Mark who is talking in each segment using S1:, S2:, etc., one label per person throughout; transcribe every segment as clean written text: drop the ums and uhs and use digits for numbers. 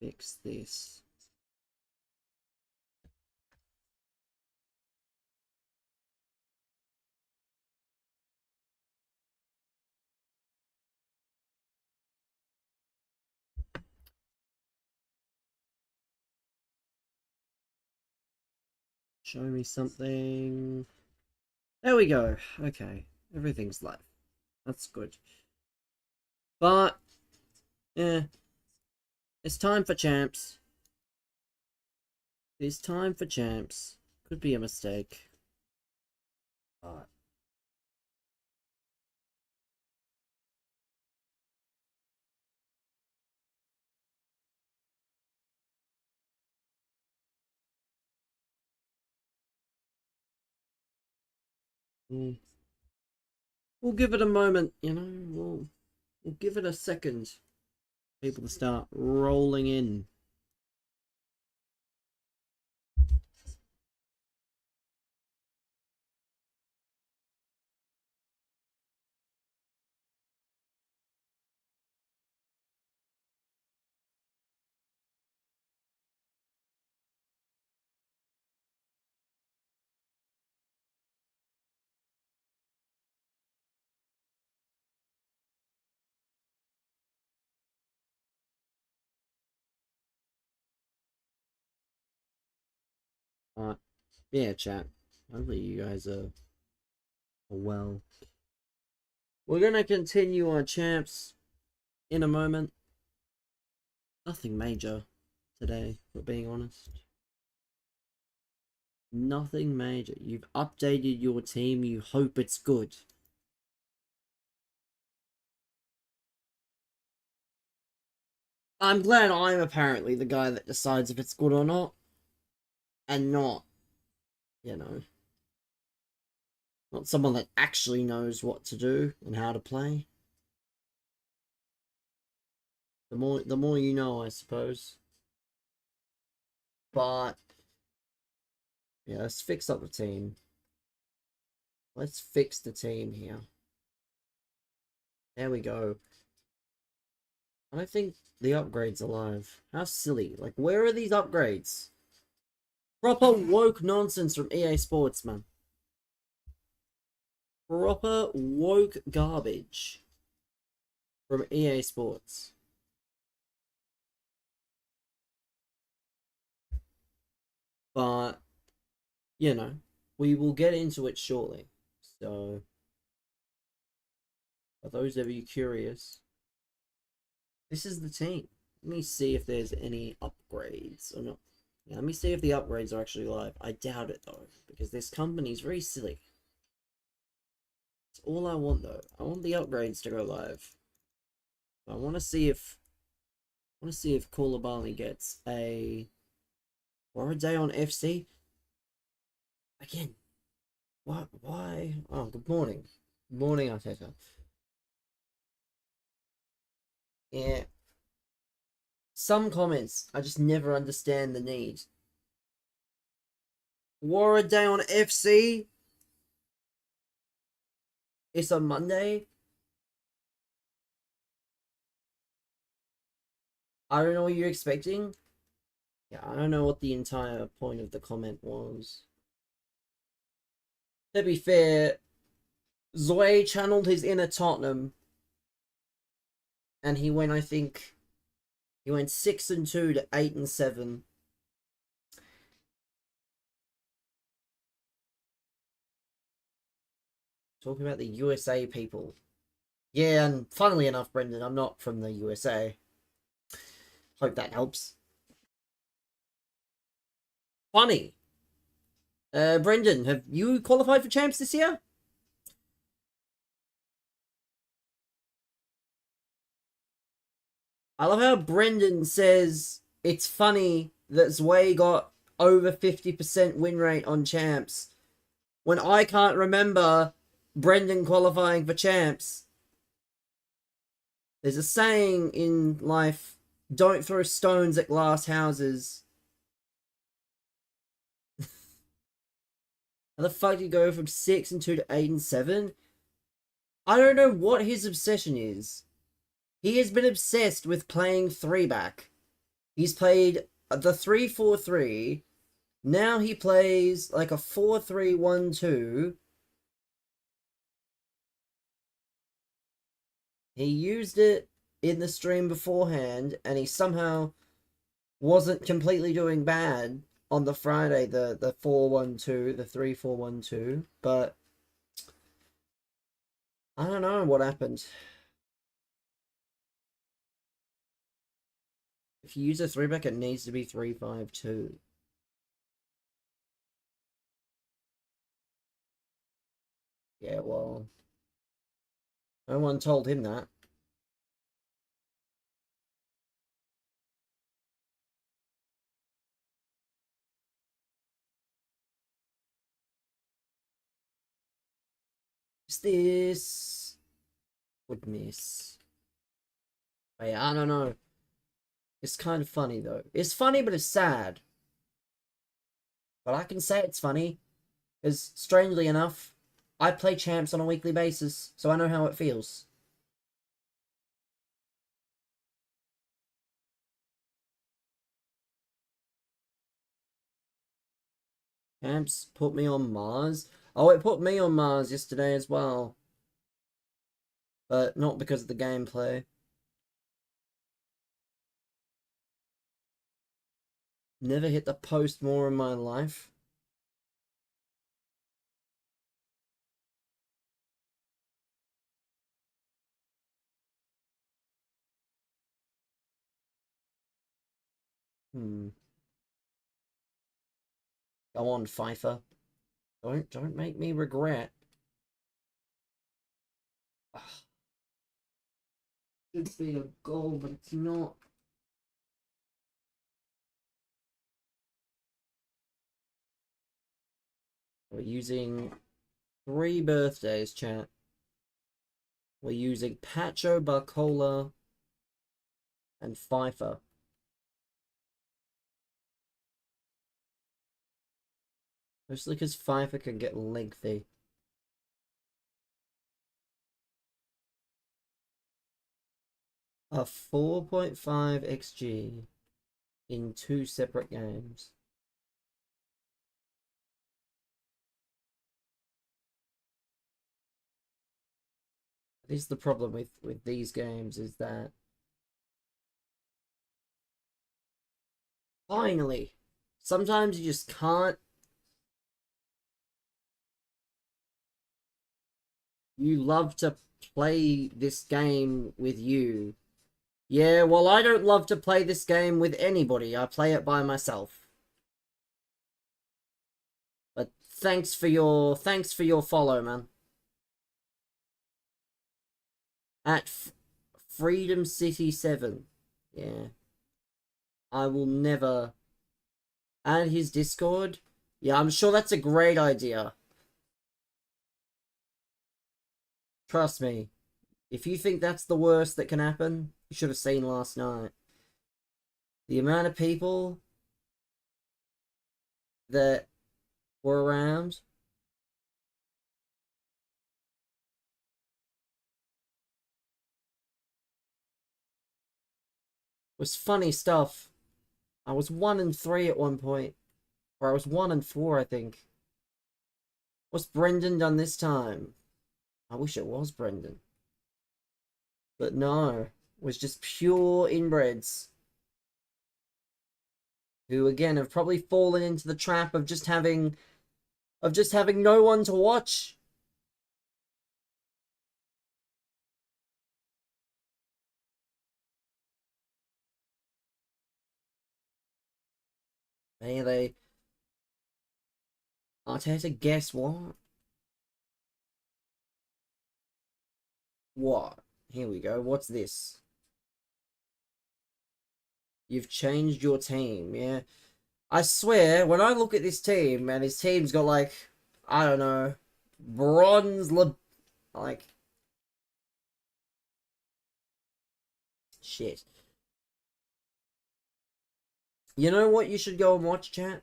S1: fix this. Show me something. There we go. Okay, everything's live. That's good. But, yeah, it's time for champs. It's time for champs. Could be a mistake. But we'll give it a moment, you know. We'll give it a second. People to start rolling in. Yeah, chat. Hopefully you guys are well. We're gonna continue our champs in a moment. Nothing major today, for being honest. Nothing major. You've updated your team. You hope it's good. I'm glad I'm apparently the guy that decides if it's good or not. And not, you know, not someone that actually knows what to do and how to play. The more you know, I suppose. But yeah, let's fix up the team. Let's fix the team here. There we go. I don't think the upgrades are live. How silly. Like, where are these upgrades? Proper woke nonsense from EA Sports, man. Proper woke garbage from EA Sports. But, you know, we will get into it shortly. So, for those of you curious, this is the team. Let me see if there's any upgrades or not. Yeah, let me see if the upgrades are actually live. I doubt it though, because this company is very silly. It's all I want though. I want the upgrades to go live. I want to see if Koulibaly gets a day on FC. Again, what? Why? Oh, good morning. Good morning, Arteta. Yeah. Some comments, I just never understand the need. Day on FC? It's a Monday? I don't know what you're expecting. Yeah, I don't know what the entire point of the comment was. To be fair, Zoe channeled his inner Tottenham. And he went, I think, he went 6-2 to 8-7. Talking about the USA people. Yeah, and funnily enough, Brendan, I'm not from the USA. Hope that helps. Funny. Brendan, have you qualified for champs this year? I love how Brendan says it's funny that Zway got over 50% win rate on champs when I can't remember Brendan qualifying for champs. There's a saying in life, don't throw stones at glass houses. How the fuck do you go from 6-2 to 8-7? I don't know what his obsession is. He has been obsessed with playing 3-back. He's played the 3-4-3. Now he plays like a 4-3-1-2. He used it in the stream beforehand, and he somehow wasn't completely doing bad on the Friday, the 4-1-2, the 3-4-1-2, but I don't know what happened. If you use a 3-back, it needs to be 3-5-2. Yeah, well, no one told him that. Is this would miss? Wait, I don't know. It's kind of funny though. It's funny, but it's sad. But I can say it's funny, because strangely enough, I play champs on a weekly basis, so I know how it feels. Champs put me on Mars. Oh, it put me on Mars yesterday as well. But not because of the gameplay. Never hit the post more in my life. Go on, Pfeiffer. Don't make me regret. Ugh. Should be a goal, but it's not. We're using 3 birthdays, chat. We're using Pacho, Barcola, and Pfeiffer. Mostly because Pfeiffer can get lengthy. A 4.5 XG in 2 separate games. This is the problem with these games, is that finally, sometimes you just can't. You love to play this game with you. Yeah, well, I don't love to play this game with anybody. I play it by myself. But thanks for your follow, man. At Freedom City 7. Yeah. I will never add his Discord. Yeah, I'm sure that's a great idea. Trust me. If you think that's the worst that can happen, you should have seen last night. The amount of people that were around. Was funny stuff. I was 1-3 at one point. Or I was 1-4, I think. What's Brendan done this time? I wish it was Brendan. But no. It was just pure inbreds. Who again have probably fallen into the trap of just having no one to watch. Hey, Arteta, guess what? What? Here we go. What's this? You've changed your team, yeah? I swear, when I look at this team, and his team's got like, I don't know, bronze, like, shit. You know what you should go and watch, chat?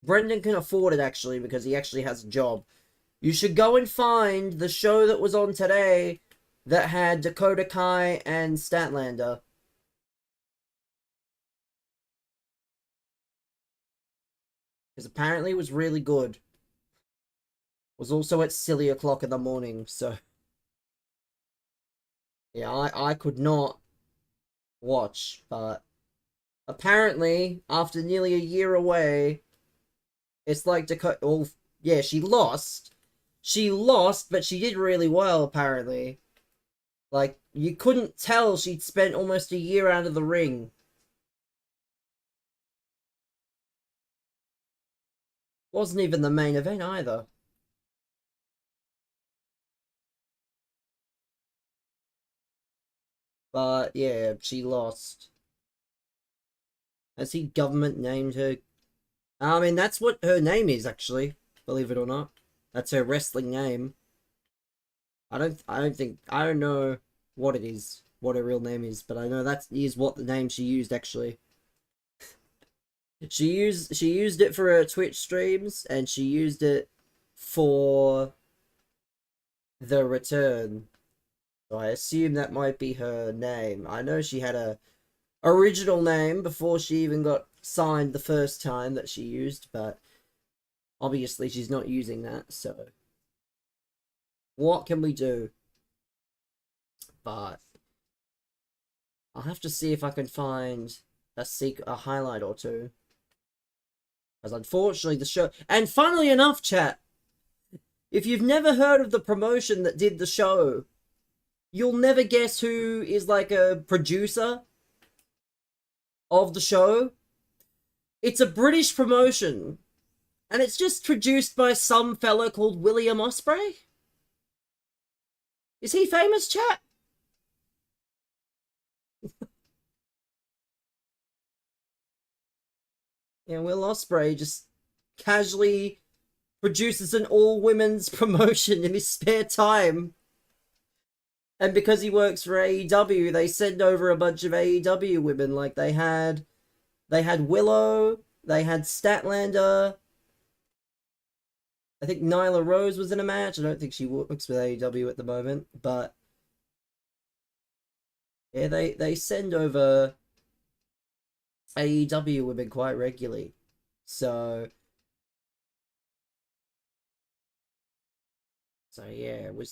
S1: Brendan can afford it, actually, because he actually has a job. You should go and find the show that was on today that had Dakota Kai and Statlander. Because apparently it was really good. It was also at silly o'clock in the morning, so yeah, I could not watch, but apparently after nearly a year away, it's like Dakota. Well, yeah, she lost. She lost, but she did really well apparently. Like you couldn't tell she'd spent almost a year out of the ring. Wasn't even the main event either. But yeah, she lost. Has he government named her? I mean, that's what her name is actually. Believe it or not, that's her wrestling name. I don't know what it is, what her real name is, but I know that is what the name she used actually. She used it for her Twitch streams, and she used it for the return. So I assume that might be her name. I know she had a original name before she even got signed the first time that she used, but obviously she's not using that, so what can we do? But I'll have to see if I can find a highlight or two. Because unfortunately the show, and funnily enough, chat, if you've never heard of the promotion that did the show, you'll never guess who is like a producer of the show. It's a British promotion, and it's just produced by some fella called William Ospreay. Is he famous, chat? Yeah, Will Ospreay just casually produces an all-women's promotion in his spare time. And because he works for AEW, they send over a bunch of AEW women. Like they had Willow, they had Statlander. I think Nyla Rose was in a match. I don't think she works with AEW at the moment, but yeah, they send over AEW women quite regularly. So yeah, it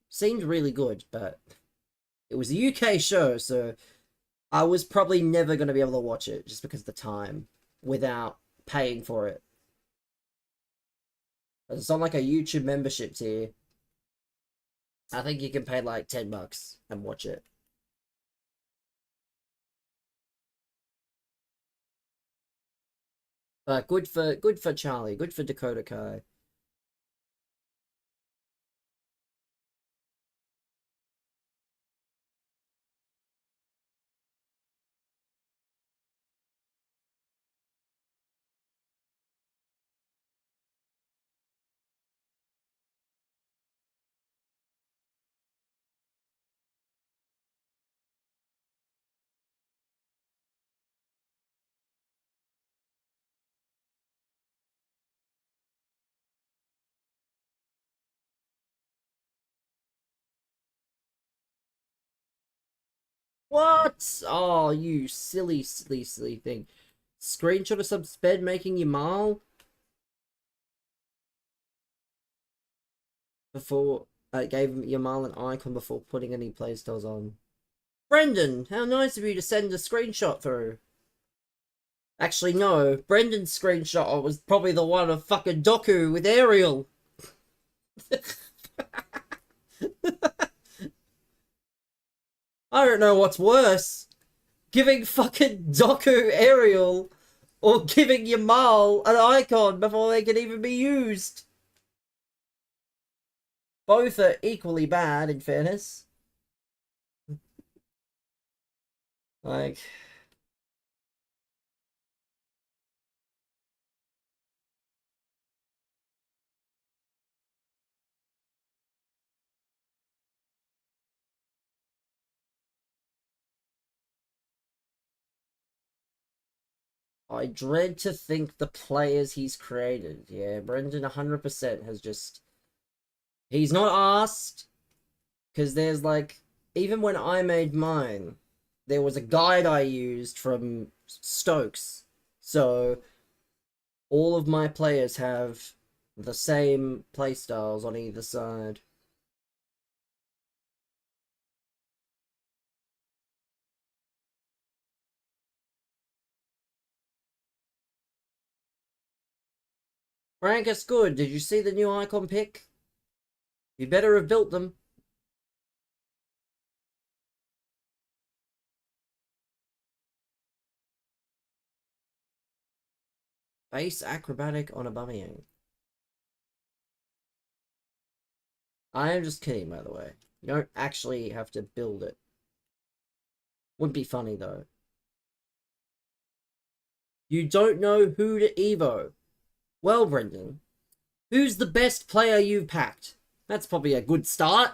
S1: seemed really good, but it was a UK show, so I was probably never going to be able to watch it just because of the time without paying for it. It's on like a YouTube membership tier. I think you can pay like $10 and watch it. But good for Charlie, good for Dakota Kai. What? Oh, you silly, silly, silly thing. Screenshot of some sped making Yamal before gave Yamal an icon before putting any playstyles on. Brendan, how nice of you to send a screenshot through. Actually, no. Brendan's screenshot was probably the one of fucking Doku with Ariel. I don't know what's worse. Giving fucking Doku Ariel or giving Yamal an icon before they can even be used. Both are equally bad, in fairness. Like, I dread to think the players he's created. Yeah, Brendan 100% has just... He's not asked, because there's like... Even when I made mine, there was a guide I used from Stokes. So, All of my players have the same playstyles on either side. Frank, it's good. Did you see the new icon pick? You better have built them. Base acrobatic on Aubameyang. I am just kidding, by the way. You don't actually have to build it. Would be funny, though. You don't know who to Evo. Well, Brendan, who's the best player you've packed? That's probably a good start.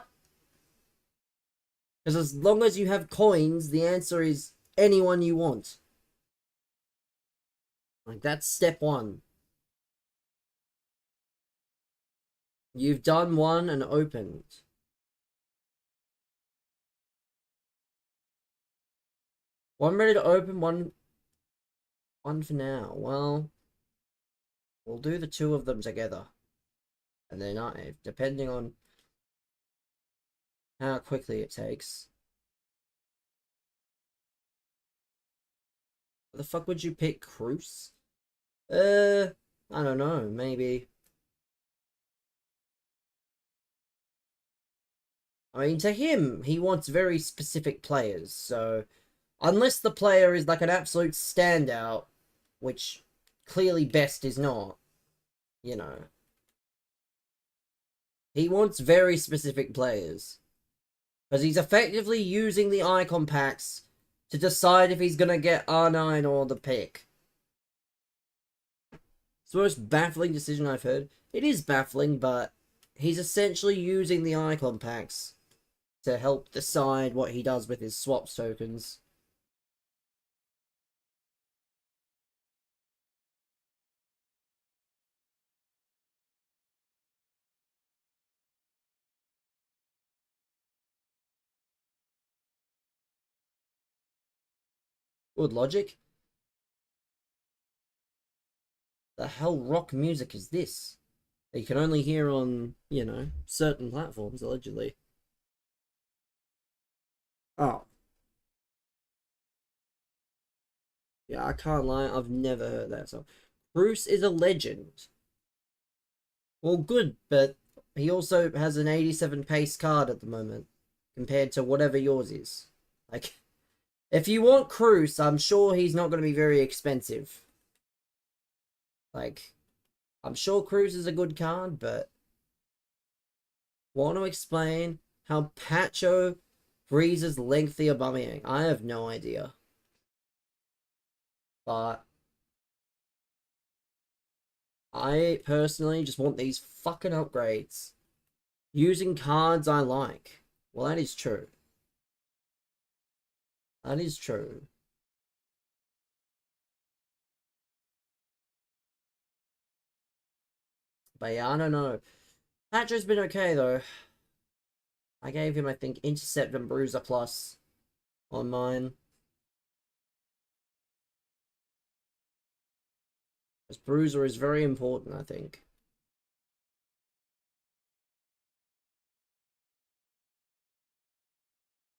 S1: Because as long as you have coins, the answer is anyone you want. Like, that's step one. You've done one and opened. One ready to open, one for now. Well, we'll do the two of them together. And then depending on how quickly it takes. What the fuck would you pick, Cruz? I don't know, maybe. I mean, to him, he wants very specific players, so unless the player is like an absolute standout, which clearly Best is not, you know. He wants very specific players. Because he's effectively using the icon packs to decide if he's gonna get R9 or the pick. It's the most baffling decision I've heard. It is baffling, but he's essentially using the icon packs to help decide what he does with his swaps tokens. Good logic. The hell rock music is this? That you can only hear on, you know, certain platforms, allegedly. Oh. Yeah, I can't lie, I've never heard that song. Bruce is a legend. Well, good, but he also has an 87 pace card at the moment, compared to whatever yours is. Like, if you want Cruz, I'm sure he's not going to be very expensive. Like, I'm sure Cruz is a good card, but want to explain how Pacho freezes lengthy Aubameyang? I have no idea. But I personally just want these fucking upgrades using cards I like. Well, that is true. That is true. But yeah, I don't know. Pacho's been okay, though. I gave him, I think, Intercept and Bruiser Plus on mine. Because Bruiser is very important, I think.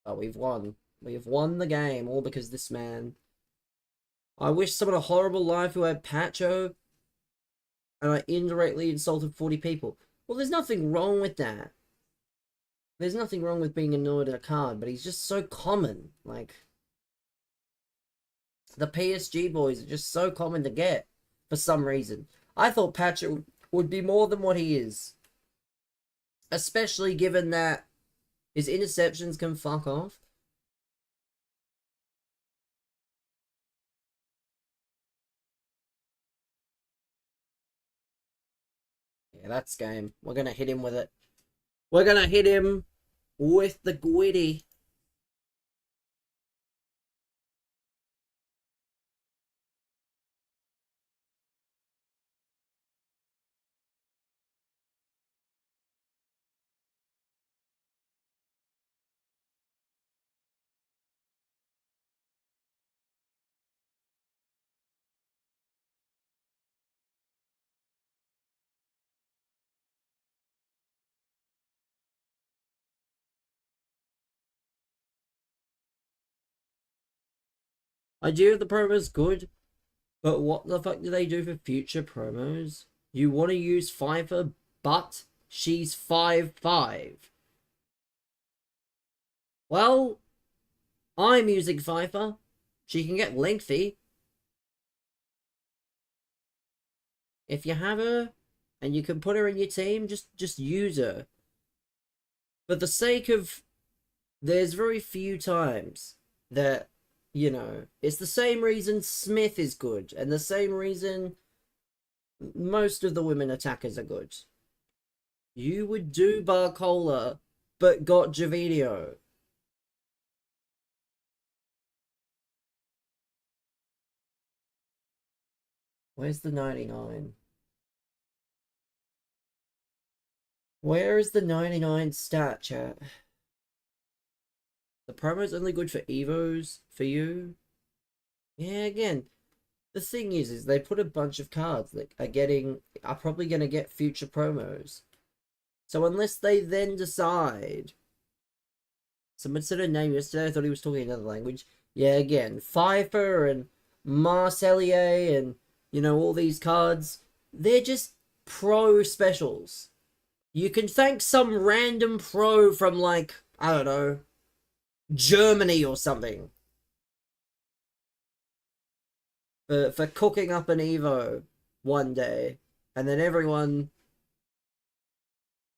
S1: But we've won. We have won the game, all because this man. I wish someone a horrible life who had Pacho, and I indirectly insulted 40 people. Well, there's nothing wrong with that. There's nothing wrong with being annoyed at a card, but he's just so common. Like, the PSG boys are just so common to get for some reason. I thought Pacho would be more than what he is. Especially given that his interceptions can fuck off. Yeah, that's game. We're going to hit him with it. We're going to hit him with the Gwitty. Idea of the promo is good, but what the fuck do they do for future promos? You want to use Pfeiffer, but she's 5'5". Well, I'm using Pfeiffer. She can get lengthy. If you have her, and you can put her in your team, just use her. For the sake of... There's very few times that, you know, it's the same reason Smith is good, and the same reason most of the women attackers are good. You would do Barcola, but got Javidio. Where's the 99? Where is the 99 stat, chat? The promo's only good for Evos, for you? Yeah, again, the thing is they put a bunch of cards that are probably going to get future promos. So unless they then decide... Someone said a name yesterday, I thought he was talking another language. Yeah, again, Pfeiffer and Marcellier and, you know, all these cards, they're just pro specials. You can thank some random pro from, like, I don't know, Germany or something for cooking up an Evo one day. And then everyone...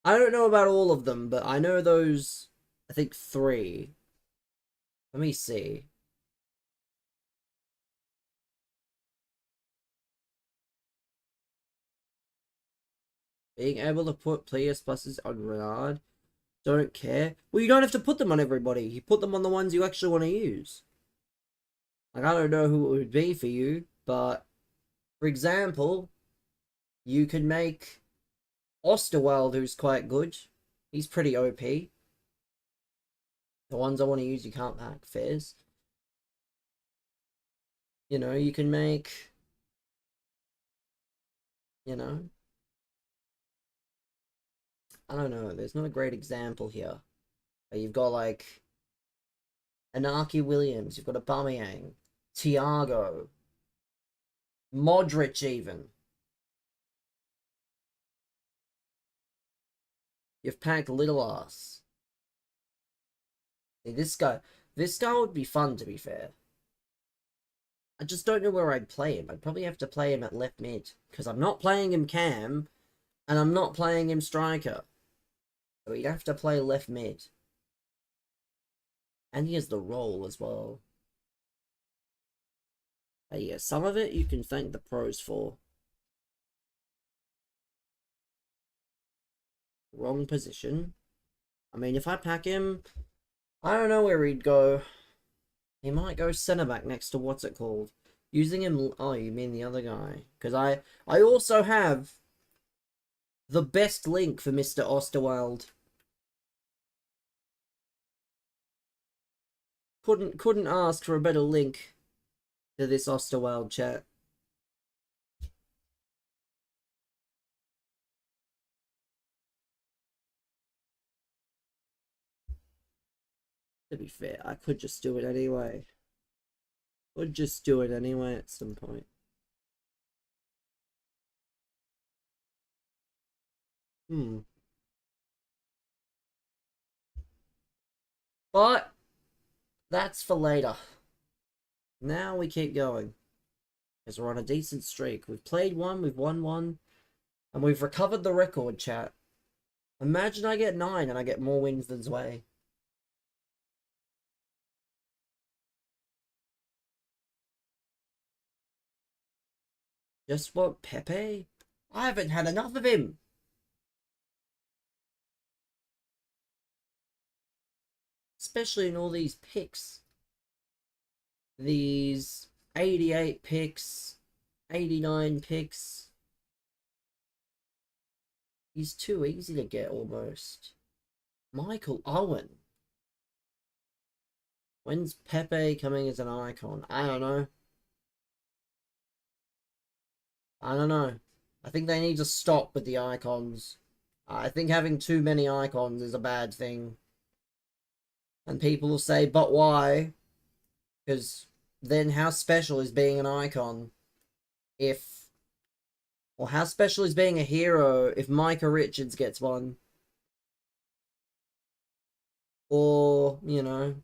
S1: I don't know about all of them, but I know those, I think 3. Let me see. Being able to put PS Pluses on Renard. Don't care. Well, you don't have to put them on everybody. You put them on the ones you actually want to use. Like, I don't know who it would be for you, but for example, you could make Osterwald, who's quite good. He's pretty OP. The ones I want to use, you can't pack. Fairs. You know, you can make... You know... I don't know. There's not a great example here. You've got, like... Anarchy Williams. You've got Aubameyang. Thiago. Modric, even. You've packed Little Ass. See, this guy would be fun, to be fair. I just don't know where I'd play him. I'd probably have to play him at left mid, because I'm not playing him cam, and I'm not playing him striker. So he'd have to play left mid. And he has the role as well. But yeah, some of it you can thank the pros for. Wrong position. I mean, if I pack him, I don't know where he'd go. He might go centre back next to what's it called. Using him... Oh, you mean the other guy? Because I also have the best link for Mr. Osterwald. Couldn't ask for a better link to this Osterwald chat. To be fair, I could just do it anyway. Would just do it anyway at some point. But that's for later. Now we keep going. Because we're on a decent streak. We've played one, we've won one, and we've recovered the record, chat. Imagine I get 9 and I get more wins than Zwei. Just what, Pepe? I haven't had enough of him. Especially in all these picks. These 88 picks, 89 picks. He's too easy to get almost. Michael Owen. When's Pepe coming as an icon? I don't know. I don't know. I think they need to stop with the icons. I think having too many icons is a bad thing. And people will say, but why? Because then how special is being an icon if, or how special is being a hero if Micah Richards gets one? Or, you know,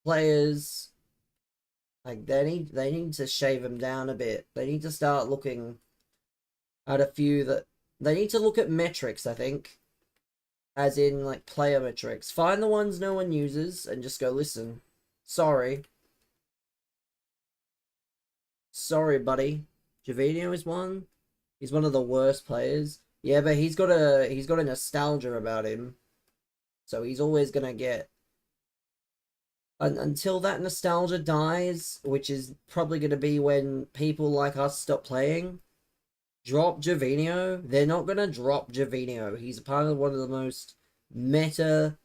S1: players, like, they need to shave them down a bit. They need to start looking at a few that, they need to look at metrics, I think. As in, like, player metrics. Find the ones no one uses and just go, listen, sorry. Sorry, buddy. Javinho is one. He's one of the worst players. Yeah, but he's got a nostalgia about him. So he's always gonna get, until that nostalgia dies, which is probably gonna be when people like us stop playing. Drop Javinho. They're not gonna drop Javinho. He's a part of one of the most meta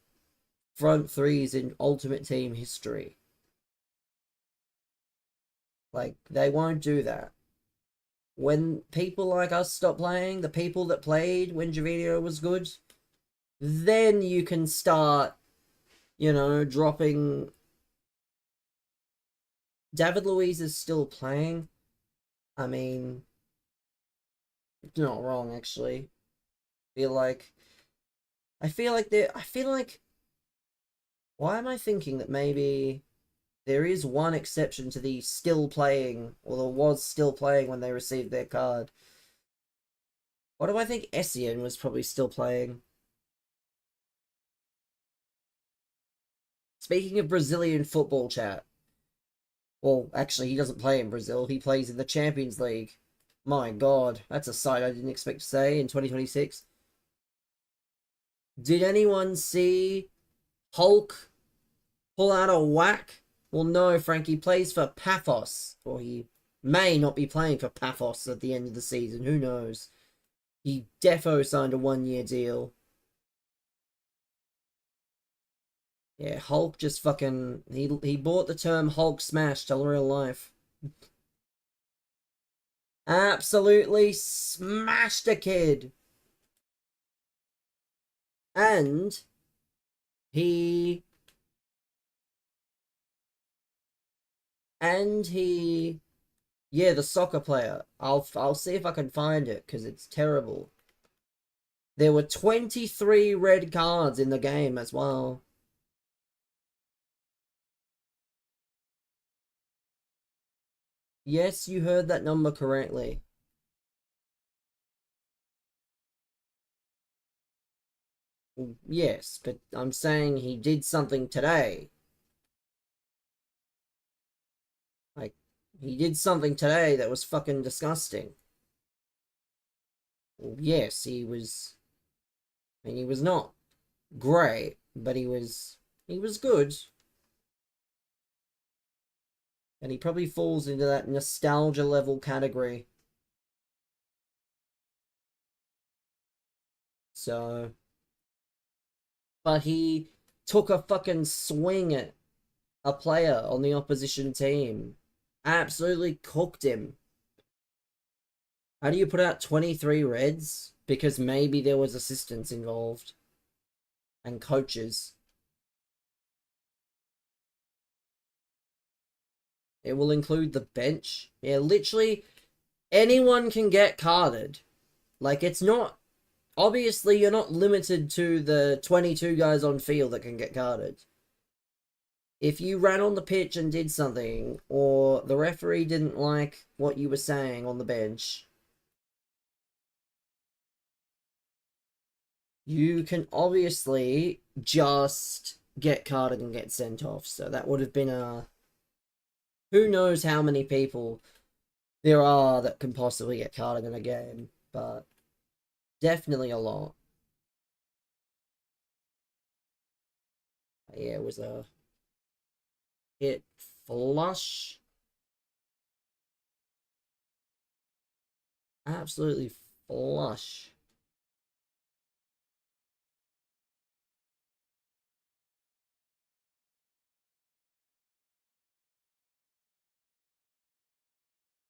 S1: front threes in Ultimate Team history. Like, they won't do that. When people like us stop playing, the people that played when Javinho was good, then you can start, you know, dropping. David Luiz is still playing. I mean, you're not wrong, actually. I feel like, why am I thinking that maybe there is one exception to the still playing, or there was still playing when they received their card. What do I think? Essien was probably still playing. Speaking of Brazilian football chat. Well, actually, he doesn't play in Brazil. He plays in the Champions League. My God, that's a sight I didn't expect to say in 2026. Did anyone see Hulk pull out a whack? Well, no, Frankie plays for Paphos. Or he may not be playing for Paphos at the end of the season. Who knows? He defo signed a 1-year deal. Yeah, Hulk just fucking... He bought the term Hulk smash to real life. Absolutely smashed a kid. And he... Yeah, the soccer player. I'll see if I can find it, because it's terrible. There were 23 red cards in the game as well. Yes, you heard that number correctly. Yes, but I'm saying he did something today. Like, he did something today that was fucking disgusting. Well, yes, he was... I mean, he was not great, but he was good. And he probably falls into that nostalgia level category. So... But he took a fucking swing at a player on the opposition team. Absolutely cooked him. How do you put out 23 reds? Because maybe there was assistants involved. And coaches. It will include the bench. Yeah, literally anyone can get carded. Like, it's not... Obviously, you're not limited to the 22 guys on field that can get carded. If you ran on the pitch and did something, or the referee didn't like what you were saying on the bench, you can obviously just get carded and get sent off. So that would have been a... Who knows how many people there are that can possibly get carded in a game, but definitely a lot. Yeah, it was a hit flush. Absolutely flush.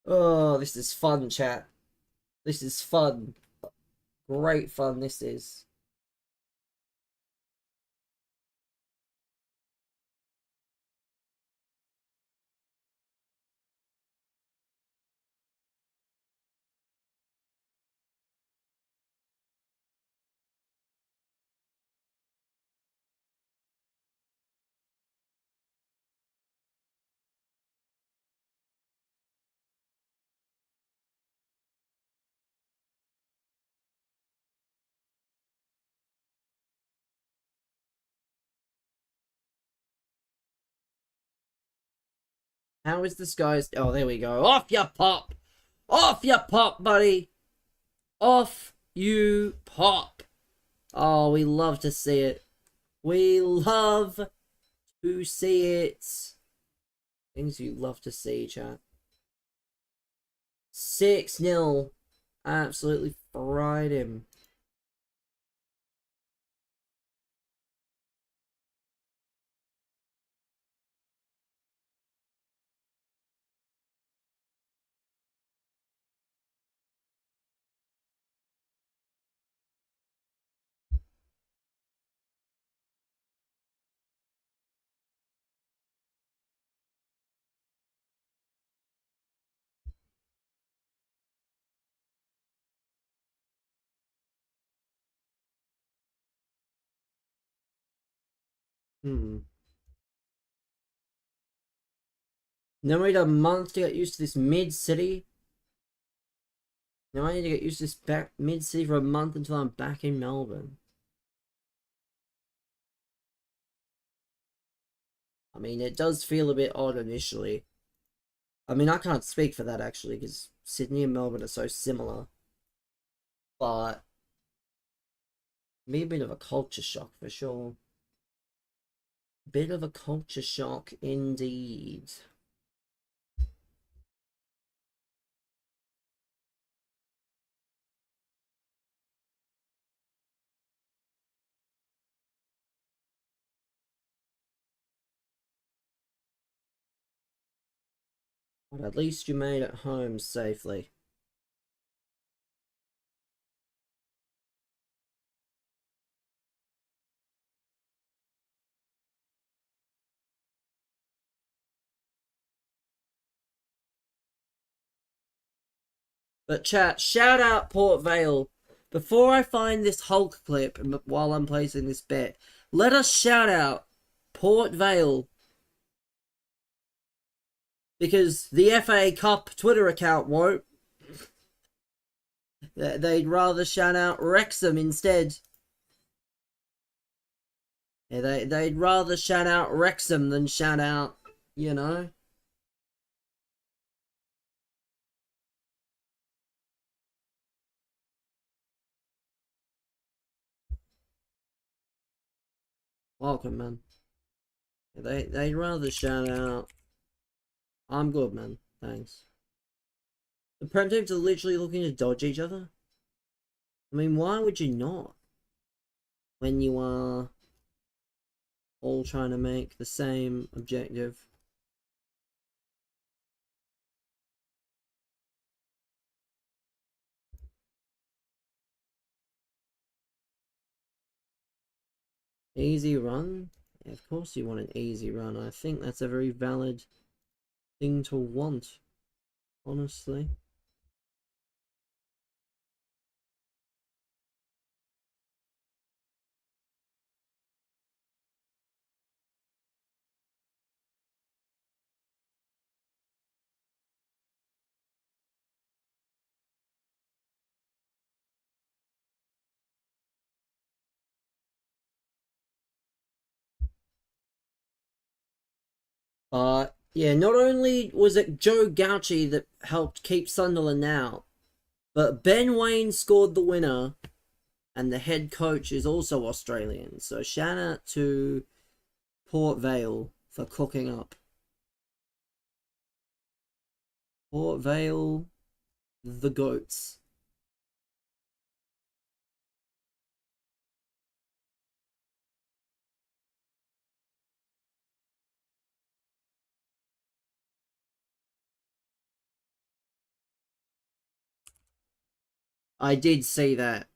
S1: Oh, this is fun, chat. This is fun. Great fun this is. How is this guy's... Oh, there we go. Off you pop! Off you pop, buddy! Off you pop! Oh, we love to see it. We love to see it. Things you love to see, chat. 6-0. Absolutely fried him. Then we need a month to get used to this mid-city. Now I need to get used to this back mid-city for a month until I'm back in Melbourne. I mean, it does feel a bit odd initially. I mean, I can't speak for that actually, because Sydney and Melbourne are so similar. But be a bit of a culture shock for sure. Bit of a culture shock indeed. But at least you made it home safely. But chat, shout out Port Vale. Before I find this Hulk clip and while I'm placing this bet, let us shout out Port Vale. Because the FA Cup Twitter account won't. They'd rather shout out Wrexham instead. Yeah, they'd rather shout out Wrexham than shout out, you know. Welcome, man. They'd rather shout out. I'm good, man. Thanks. The Prem teams are literally looking to dodge each other. I mean, why would you not? When you are all trying to make the same objective. Easy run? Yeah, of course you want an easy run. I think that's a very valid thing to want, honestly. Yeah, not only was it Joe Gauci that helped keep Sunderland out, but Ben Waine scored the winner, and the head coach is also Australian. So shout out to Port Vale for cooking up. Port Vale, the goats. I did see that.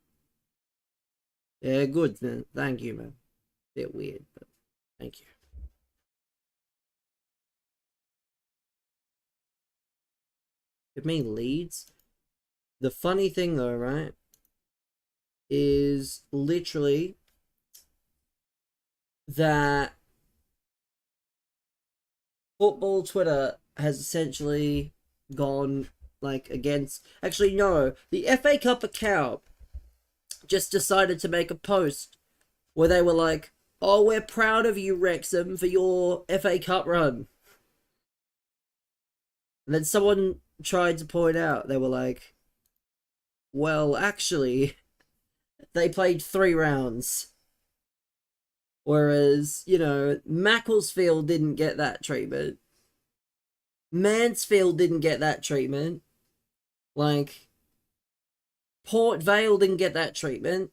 S1: Yeah, good, man. Thank you, man. Bit weird, but thank you. Give me leads. The funny thing, though, right, is literally that football Twitter has essentially gone like against. Actually, no, the FA Cup account just decided to make a post where they were like, "Oh, we're proud of you, Wrexham, for your FA Cup run." And then someone tried to point out, they were like, well, actually, they played 3 rounds. Whereas, Macclesfield didn't get that treatment. Mansfield didn't get that treatment. Like, Port Vale didn't get that treatment.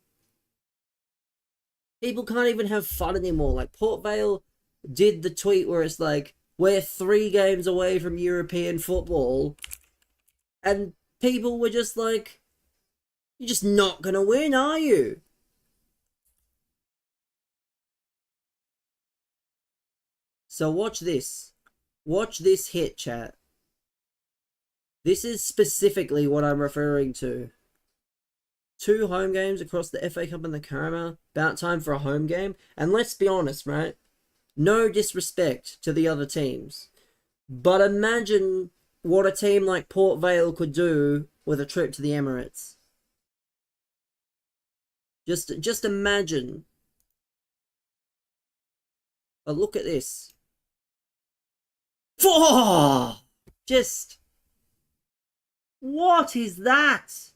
S1: People can't even have fun anymore. Like, Port Vale did the tweet where it's like, we're 3 games away from European football. And people were just like, you're just not gonna win, are you? So watch this. Watch this hit, chat. This is specifically what I'm referring to. 2 home games across the FA Cup and the Carabao. About time for a home game. And let's be honest, right? No disrespect to the other teams. But imagine what a team like Port Vale could do with a trip to the Emirates. Just imagine. But look at this. Oh, just... What is that?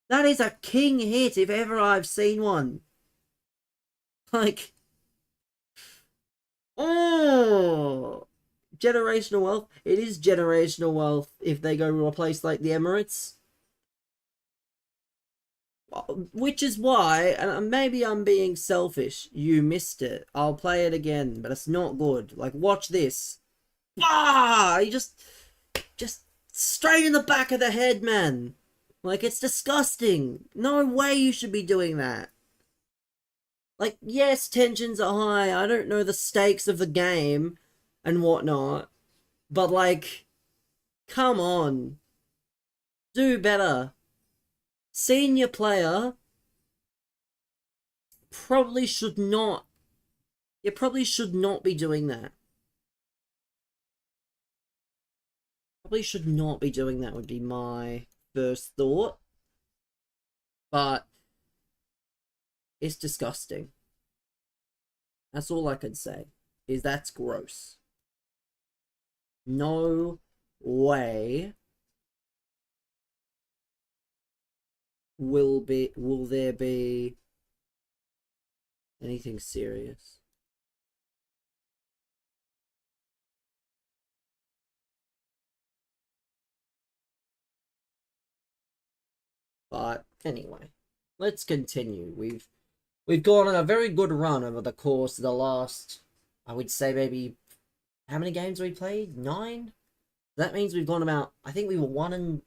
S1: That is a king hit if ever I've seen one. Like... Oh! Generational wealth. It is generational wealth if they go to a place like the Emirates. Which is why, and maybe I'm being selfish, you missed it. I'll play it again, but it's not good. Like, watch this. Ah! You just straight in the back of the head, man. Like, it's disgusting. No way you should be doing that. Like, yes, tensions are high. I don't know the stakes of the game and whatnot. But, like, come on. Do better. Senior player probably should not. You probably should not be doing that. Probably should not be doing that would be my first thought. But it's disgusting. That's all I can say. Is that's gross. No way will there be anything serious. But anyway, let's continue. We've gone on a very good run over the course of the last, I would say maybe, how many games we played? 9? That means we've gone about, I think we were 1-4.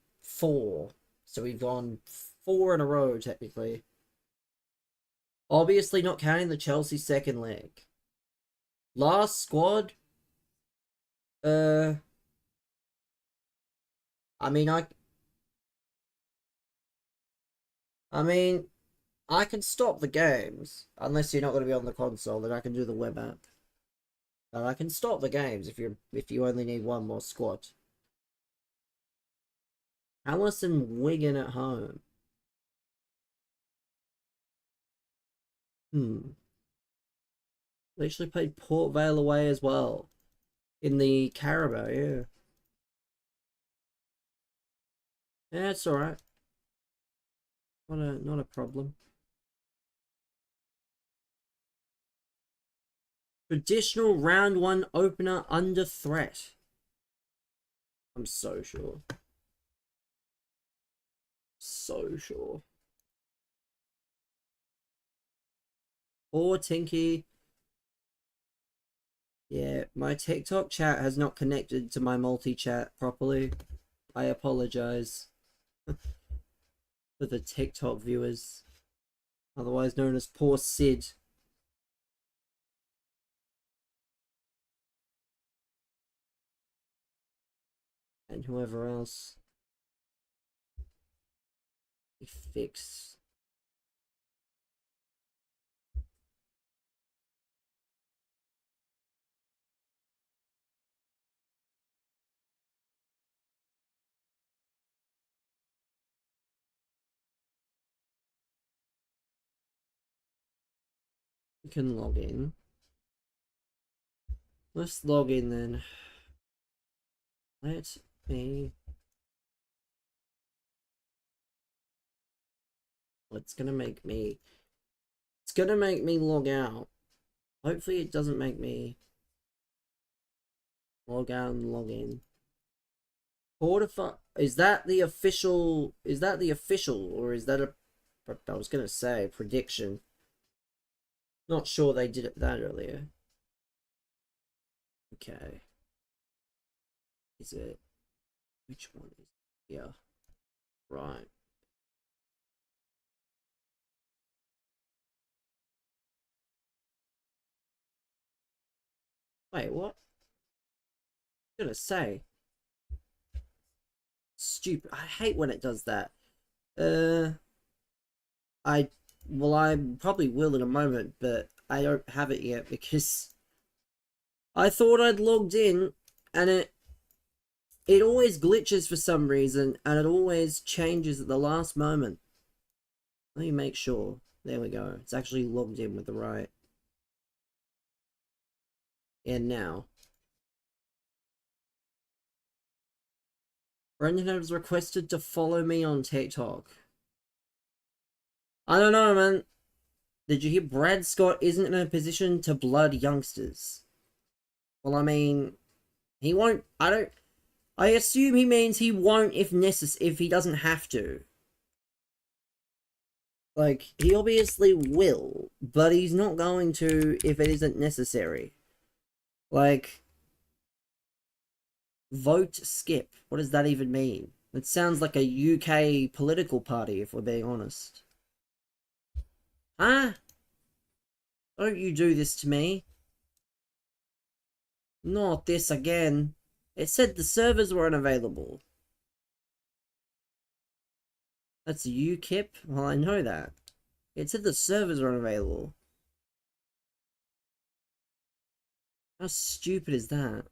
S1: So we've gone 4 in a row, technically. Obviously not counting the Chelsea second leg. Last squad, I mean, I mean, I can stop the games, unless you're not going to be on the console, then I can do the web app. But I can stop the games if you only need one more squad. Allison Wigan at home. They actually played Port Vale away as well. In the Carabao, yeah. Yeah, it's alright. Not a problem. Traditional round 1 opener under threat. I'm so sure. So sure. Poor Tinky. Yeah, my TikTok chat has not connected to my multi-chat properly. I apologize for the TikTok viewers, otherwise known as Poor Sid. And whoever else. Fix. You can log in. Let's log in then. Let me... It's gonna make me... It's gonna make me log out. Hopefully it doesn't make me log out and log in. Fortify... Is that the official... Is that the official, or is that a... I was gonna say, prediction. Not sure they did it that earlier. Okay. Is it... Which one is... Yeah. Right. Wait, what? I was gonna say. Stupid. I hate when it does that. Well, I probably will in a moment, but I don't have it yet because I thought I'd logged in and it always glitches for some reason and it always changes at the last moment. Let me make sure. There we go. It's actually logged in with the right. And now. Brendan has requested to follow me on TikTok. I don't know, man. Did you hear Brad Scott isn't in a position to blood youngsters? Well, I mean, he won't. I assume he means he won't if he doesn't have to. Like, he obviously will, but he's not going to if it isn't necessary. Like, vote skip. What does that even mean? It sounds like a UK political party, if we're being honest. Huh? Don't you do this to me. Not this again. It said the servers weren't available. That's UKIP? Well, I know that. It said the servers weren't available. How stupid is that?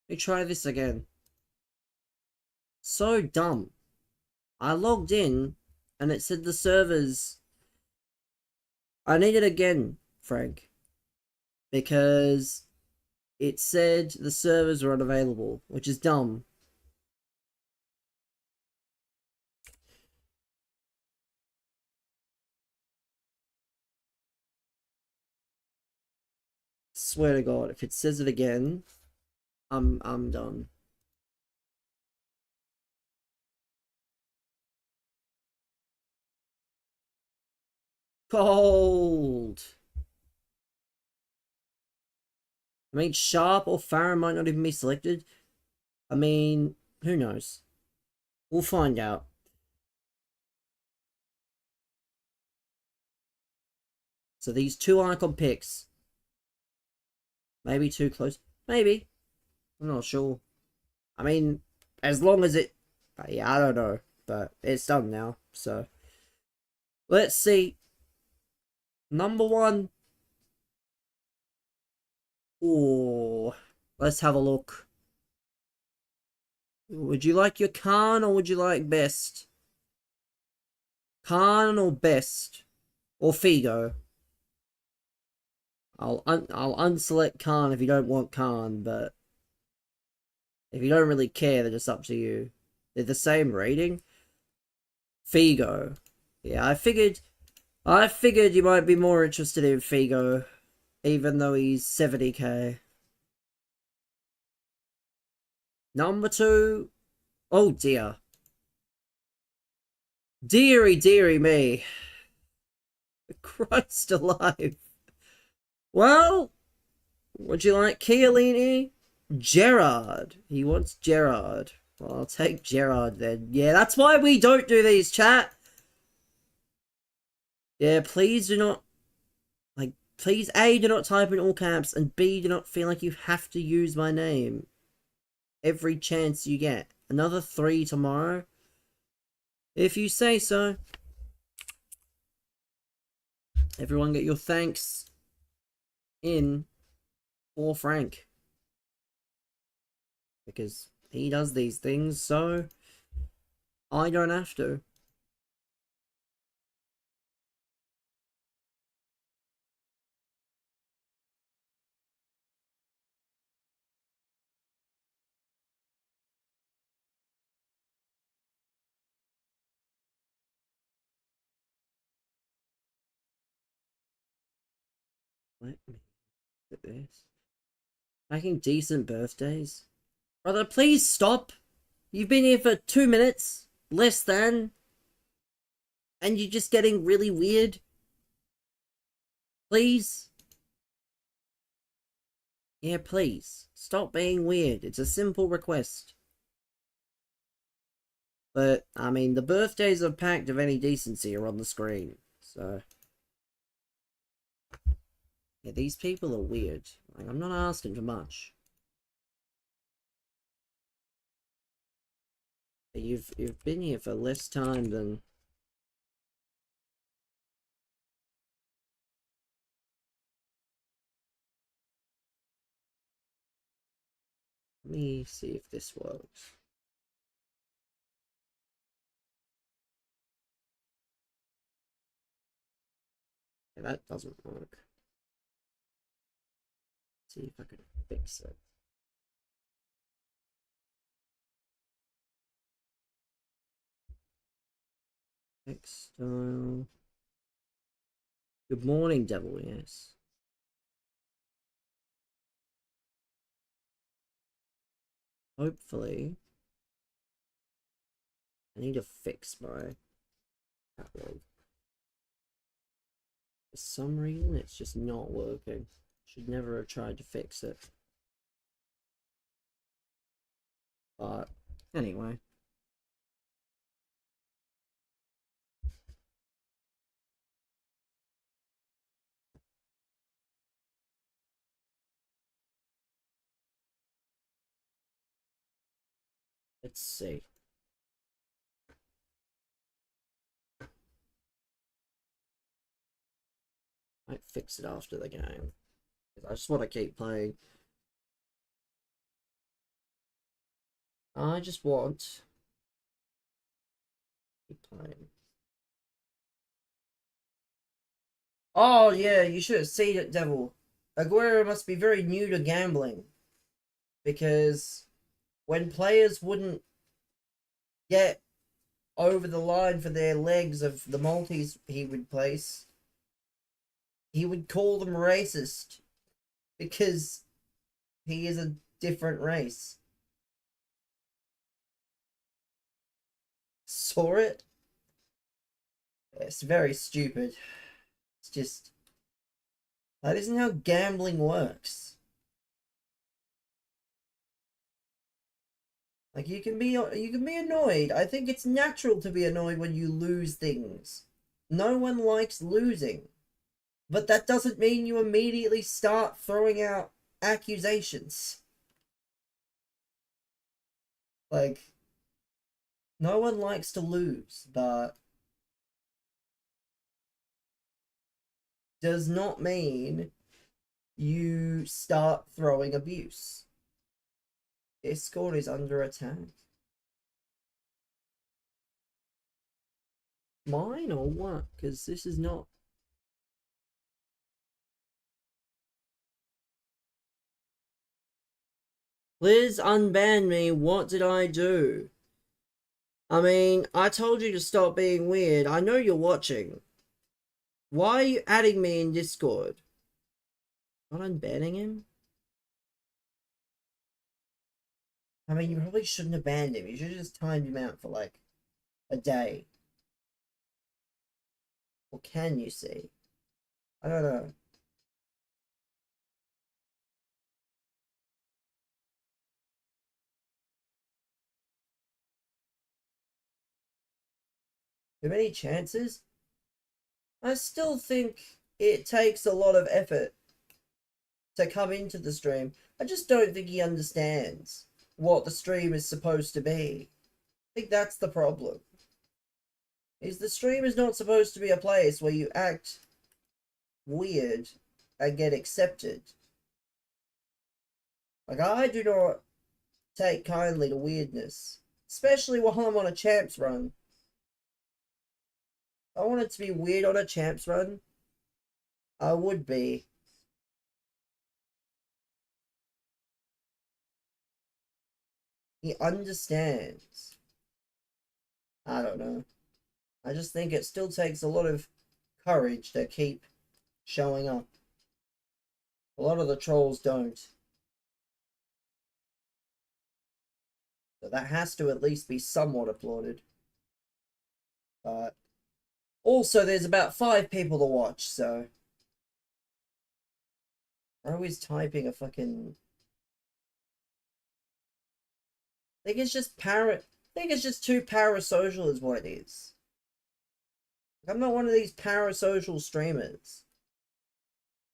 S1: Let me try this again. So dumb. I logged in, and it said the servers... I need it again, Frank. Because it said the servers were unavailable, which is dumb. Swear to God, if it says it again, I'm done. Cold. I mean, Sharp or Farah might not even be selected. I mean, who knows? We'll find out. So these two icon picks. Maybe too close. Maybe. I'm not sure. I mean, as long as it... Yeah, I don't know. But it's done now. So, let's see. Number one. Oh, let's have a look. Would you like your Khan or would you like Best? Khan or Best? Or Figo? I'll unselect Khan if you don't want Khan, but if you don't really care, then it's up to you. They're the same rating. Figo. Yeah, I figured you might be more interested in Figo, even though he's 70k. Number two. Oh dear. Deary me. Christ alive. Well, would you like Chiellini? Gerrard. He wants Gerrard. Well, I'll take Gerrard then. Yeah, that's why we don't do these, chat. Yeah, please do not... Like, please, A, do not type in all caps, and B, do not feel like you have to use my name every chance you get. Another 3 tomorrow? If you say so. Everyone get your thanks in for Frank. Because he does these things, so I don't have to. Let me look at this. Making decent birthdays. Brother, please stop. You've been here for 2 minutes. Less than. And you're just getting really weird. Please. Yeah, please. Stop being weird. It's a simple request. But, I mean, the birthdays of Pact of any decency are on the screen. So... yeah, these people are weird. Like, I'm not asking for much. You've been here for less time than... let me see if this works. Yeah, that doesn't work. Let's see if I can fix it. Next style. Good morning, devil, yes. Hopefully. I need to fix my catalog. For some reason, it's just not working. Should never have tried to fix it. But, anyway. Let's see. Might fix it after the game. I just want to keep playing. I just want to keep playing. Oh yeah, you should have seen it, Devil. Aguero must be very new to gambling. Because when players wouldn't get over the line for their legs of the multis he would place, he would call them racist. Because he is a different race. Saw it? It's very stupid. It's just... that isn't how gambling works. Like, you can be annoyed. I think it's natural to be annoyed when you lose things. No one likes losing. But that doesn't mean you immediately start throwing out accusations. Like, no one likes to lose, but does not mean you start throwing abuse. Discord is under attack. Mine or what? Because this is not... Liz unbanned me. What did I do? I mean, I told you to stop being weird. I know you're watching. Why are you adding me in Discord? Not unbanning him? I mean, you probably shouldn't have banned him. You should have just timed him out for, like, a day. Or can you see? I don't know. Too many chances? I still think it takes a lot of effort to come into the stream. I just don't think he understands what the stream is supposed to be. I think that's the problem. Is the stream is not supposed to be a place where you act weird and get accepted. Like, I do not take kindly to weirdness, especially while I'm on a champs run. If I wanted to be weird on a champs run, I would be. He understands. I don't know. I just think it still takes a lot of courage to keep showing up. A lot of the trolls don't. So that has to at least be somewhat applauded. But also, there's about 5 people to watch, so. I'm always typing a fucking. I think it's just I think it's just too parasocial, is what it is. I'm not one of these parasocial streamers.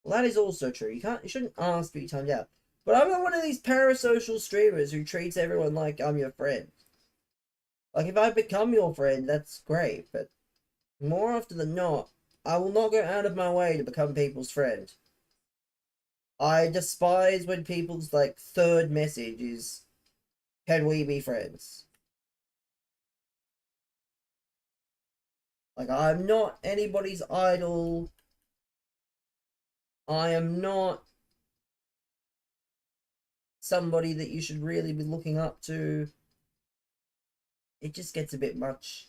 S1: Well, that is also true. You shouldn't ask 3 times out. But I'm not one of these parasocial streamers who treats everyone like I'm your friend. Like, if I become your friend, that's great, but more often than not, I will not go out of my way to become people's friend. I despise when people's, like, third message is, can we be friends? Like, I'm not anybody's idol. I am not somebody that you should really be looking up to. It just gets a bit much.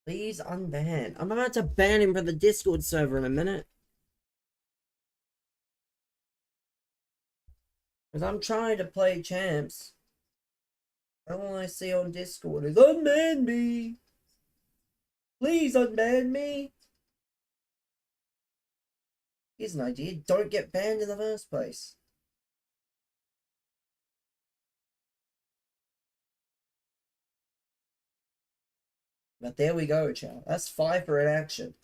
S1: Please unban. I'm about to ban him from the Discord server in a minute. Because I'm trying to play champs. All I see on Discord is unban me. Please unban me. Here's an idea. Don't get banned in the first place. But there we go, chow. That's Pfeiffer in action.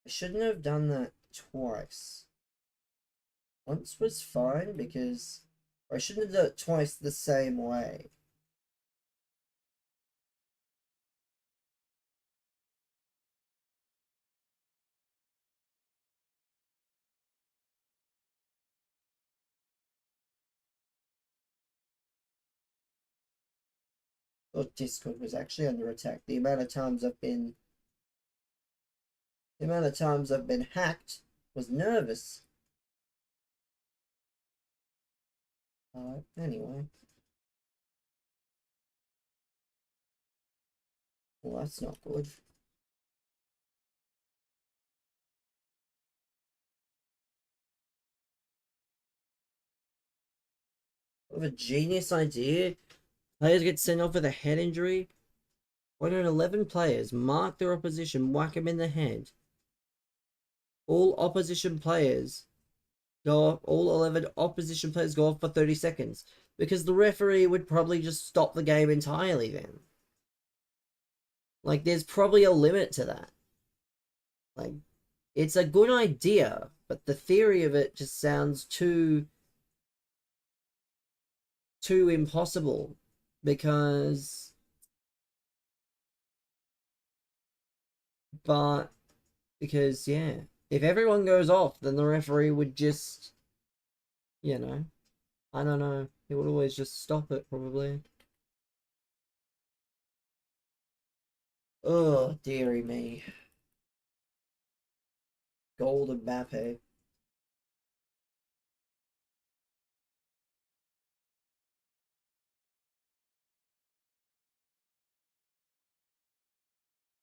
S1: I shouldn't have done that twice. Once was fine because I shouldn't have done it twice the same way. Oh, Discord was actually under attack. The amount of times I've been hacked was nervous. Anyway. Well, that's not good. What a genius idea. Players get sent off with a head injury. When 11 players mark their opposition, whack them in the head. All 11 opposition players go off for 30 seconds. Because the referee would probably just stop the game entirely then. Like, there's probably a limit to that. Like, it's a good idea, but the theory of it just sounds too impossible. Because yeah, if everyone goes off, then the referee would just, I don't know, he would always just stop it, probably. Oh, dearie me. Golden Mbappe.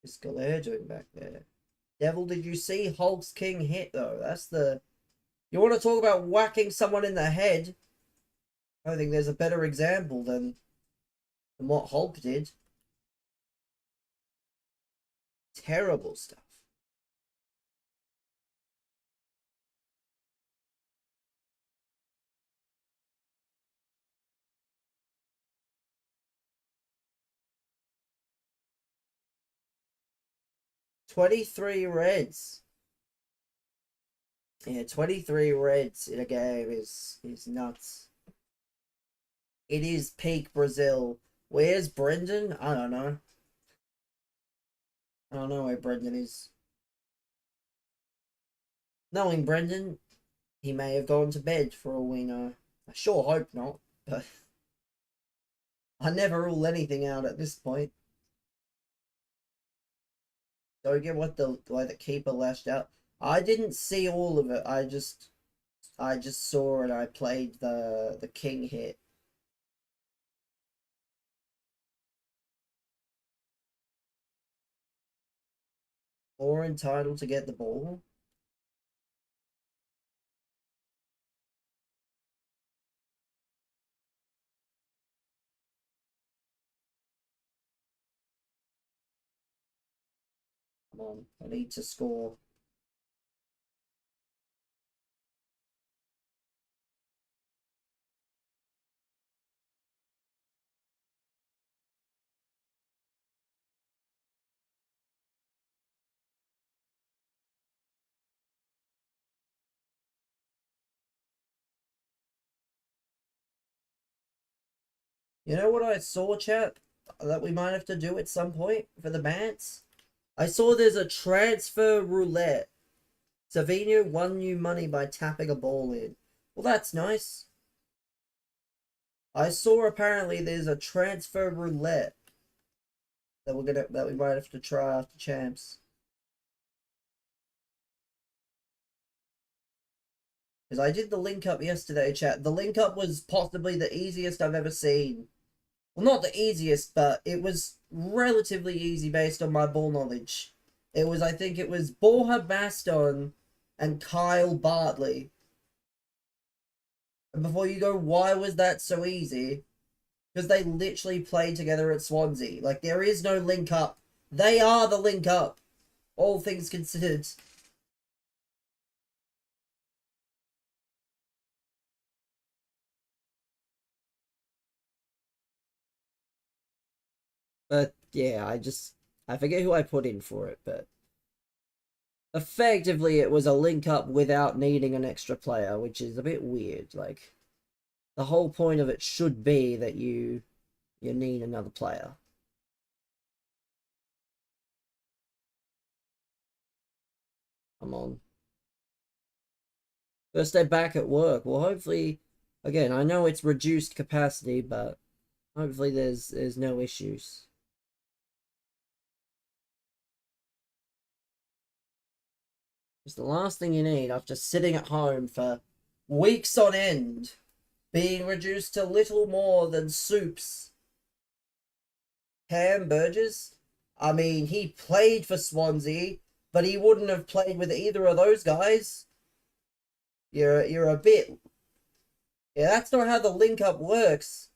S1: What's Golair doing back there? Devil, did you see Hulk's King hit, though? That's the... You want to talk about whacking someone in the head? I don't think there's a better example than what Hulk did. Terrible stuff. $23 reds. Yeah, 23 reds in a game is nuts. It is peak Brazil. Where's Brendan? I don't know. I don't know where Brendan is. Knowing Brendan, He may have gone to bed for all we know. I sure hope not, but I never rule anything out at this point. Don't get what the why the keeper lashed out. I didn't see all of it. I just saw it. I played the king hit. Or entitled to get the ball. Come on, I need to score. You know what I saw, chat? That we might have to do at some point for the bants? I saw there's a transfer roulette. Savinho won you money by tapping a ball in. Well, that's nice. I saw apparently there's a transfer roulette that we might have to try after champs. Because I did the link up yesterday, chat. The link up was possibly the easiest I've ever seen. Well, not the easiest, but it was relatively easy based on my ball knowledge. I think it was Borja Baston and Kyle Bartley. And before you go, why was that so easy? Because they literally played together at Swansea. Like, there is no link up. They are the link up. All things considered. But yeah, I forget who I put in for it, but effectively it was a link up without needing an extra player, which is a bit weird. Like, the whole point of it should be that you need another player. Come on. First day back at work. Well, hopefully, again, I know it's reduced capacity, but hopefully there's no issues. It's the last thing you need after sitting at home for weeks on end, being reduced to little more than soups. Cam Burgess, I mean, he played for Swansea, but he wouldn't have played with either of those guys. You're a bit. Yeah, that's not how the link up works.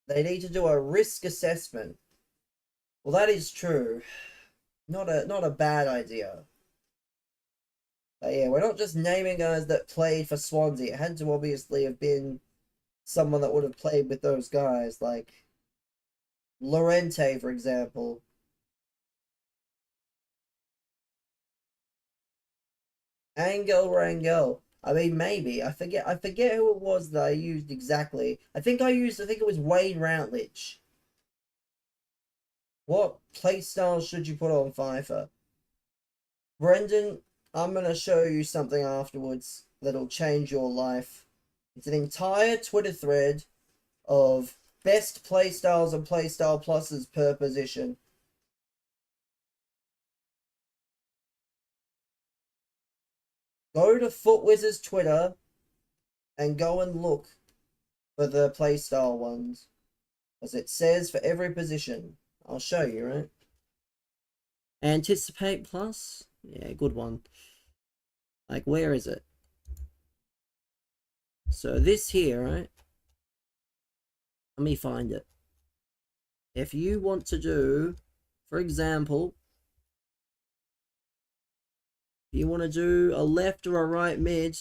S1: They need to do a risk assessment. Well, that is true. Not a bad idea. But yeah, we're not just naming guys that played for Swansea. It had to obviously have been someone that would have played with those guys, like Lorente, for example. Angel Rangel. I mean, maybe I forget who it was that I used exactly. I think it was Wayne Routledge. What playstyle should you put on FIFA? Brendan, I'm gonna show you something afterwards that'll change your life. It's an entire Twitter thread of best playstyles and playstyle pluses per position. Go to FootWizard's Twitter and go and look for the playstyle ones. As it says for every position. I'll show you, right? Anticipate plus? Yeah, good one. Like, where is it? So this here, right? Let me find it. If you want to do, for example, if you want to do a left or a right mid,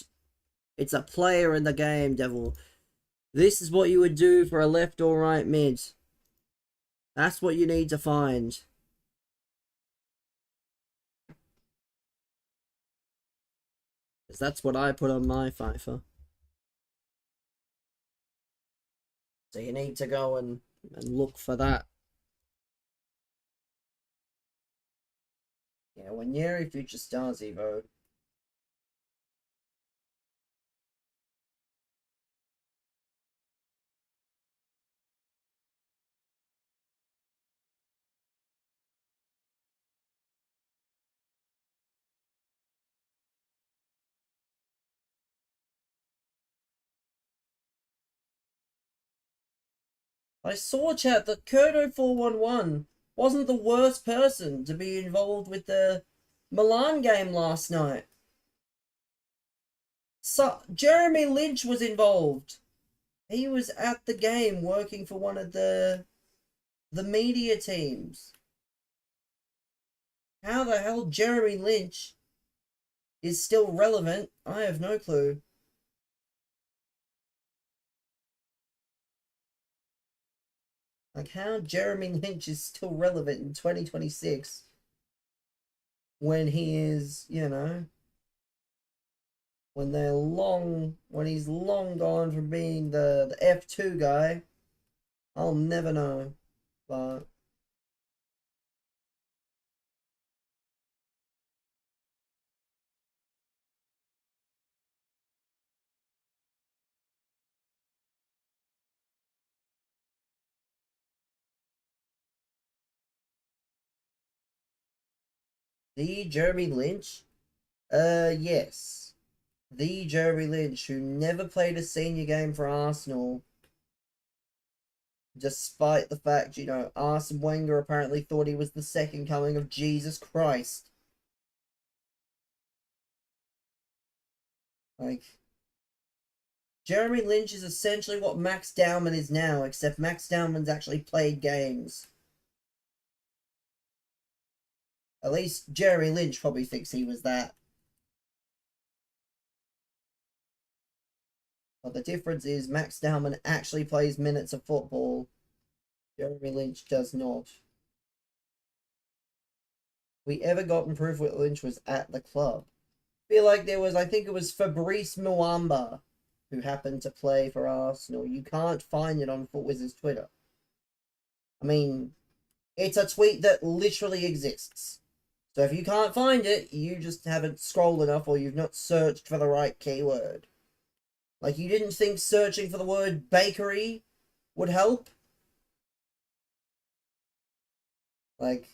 S1: it's a player in the game, Devil. This is what you would do for a left or right mid. That's what you need to find. Because that's what I put on my FIFA. So you need to go and look for that. Yeah, when Yeri Future Stars Evo, I saw, chat, that Kurto411 wasn't the worst person to be involved with the Milan game last night. So Jeremy Lynch was involved. He was at the game working for one of the media teams. How the hell Jeremy Lynch is still relevant, I have no clue. Like, how Jeremy Lynch is still relevant in 2026 when he is, you know, when he's long gone from being the F2 guy. I'll never know. But the Jeremy Lynch? Yes. The Jeremy Lynch, who never played a senior game for Arsenal, despite the fact, you know, Arsene Wenger apparently thought he was the second coming of Jesus Christ. Like, Jeremy Lynch is essentially what Max Dowman is now, except Max Dowman's actually played games. At least Jeremy Lynch probably thinks he was that. But the difference is Max Dowman actually plays minutes of football. Jeremy Lynch does not. We ever gotten proof that Lynch was at the club? I feel like there was, I think it was Fabrice Muamba who happened to play for Arsenal. You can't find it on FootWizard's Twitter. I mean, it's a tweet that literally exists. So if you can't find it, you just haven't scrolled enough or you've not searched for the right keyword. Like, you didn't think searching for the word bakery would help? Like,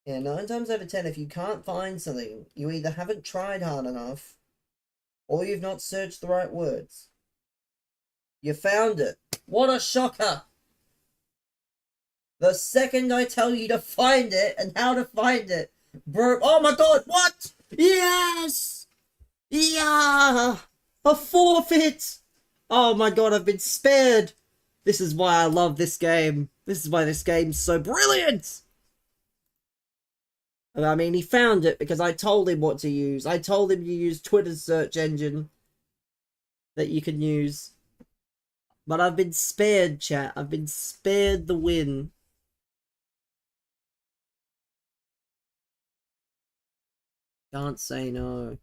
S1: yeah, 9 times out of 10, if you can't find something, you either haven't tried hard enough or you've not searched the right words. You found it. What a shocker! The second I tell you to find it and how to find it, bro. Oh my god, what? Yes! Yeah! A forfeit! Oh my god, I've been spared! This is why I love this game. This is why this game's so brilliant! I mean, he found it because I told him what to use. I told him to use Twitter's search engine that you can use. But I've been spared, chat. I've been spared the win. Can't say no.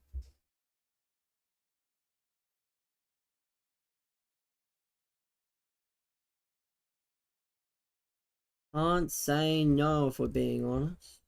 S1: Can't say no, if we're being honest.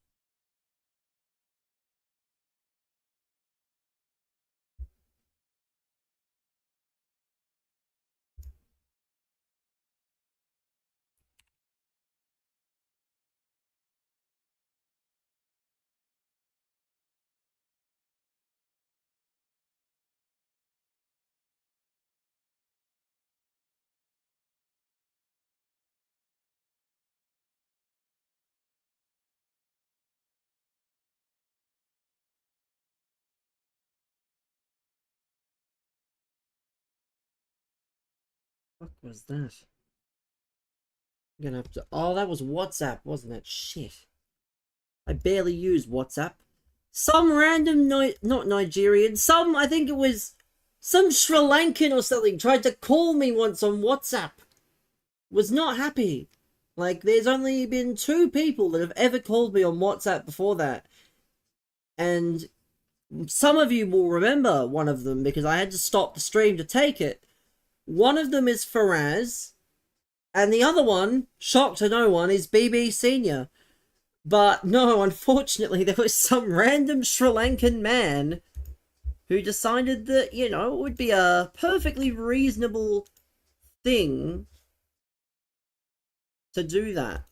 S1: What was that? I'm gonna have to. Oh, that was WhatsApp, wasn't it? Shit. I barely use WhatsApp. Some random, not Nigerian, I think it was some Sri Lankan or something, tried to call me once on WhatsApp. Was not happy. Like, there's only been 2 people that have ever called me on WhatsApp before that. And some of you will remember one of them because I had to stop the stream to take it. One of them is Faraz, and the other one, shock to no one, is BB Senior. But no, unfortunately, there was some random Sri Lankan man who decided that, you know, it would be a perfectly reasonable thing to do that.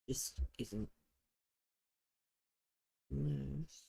S1: This isn't nice.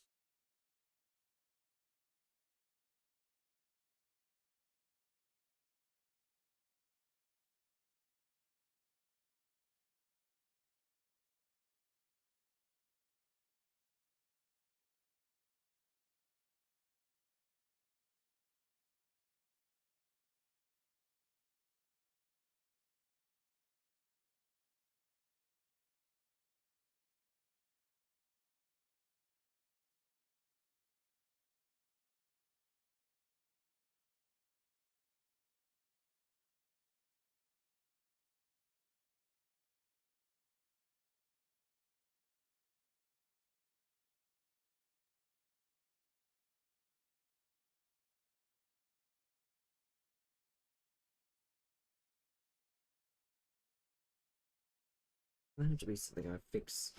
S1: That have to be something I fix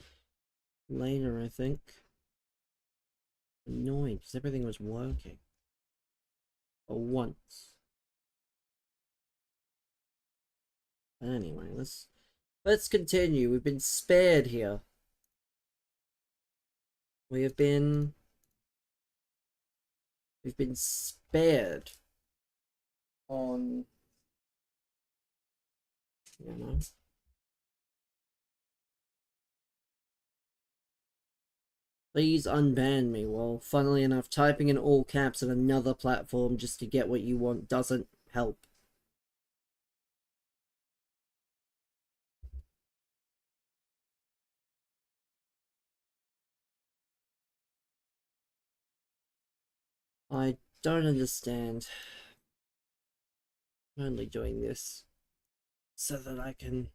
S1: later, I think. Annoying because everything was working. For once. Anyway, let's continue. We've been spared here. We've been spared on, you know. Please unban me. Well, funnily enough, typing in all caps on another platform just to get what you want doesn't help. I don't understand. I'm only doing this so that I can...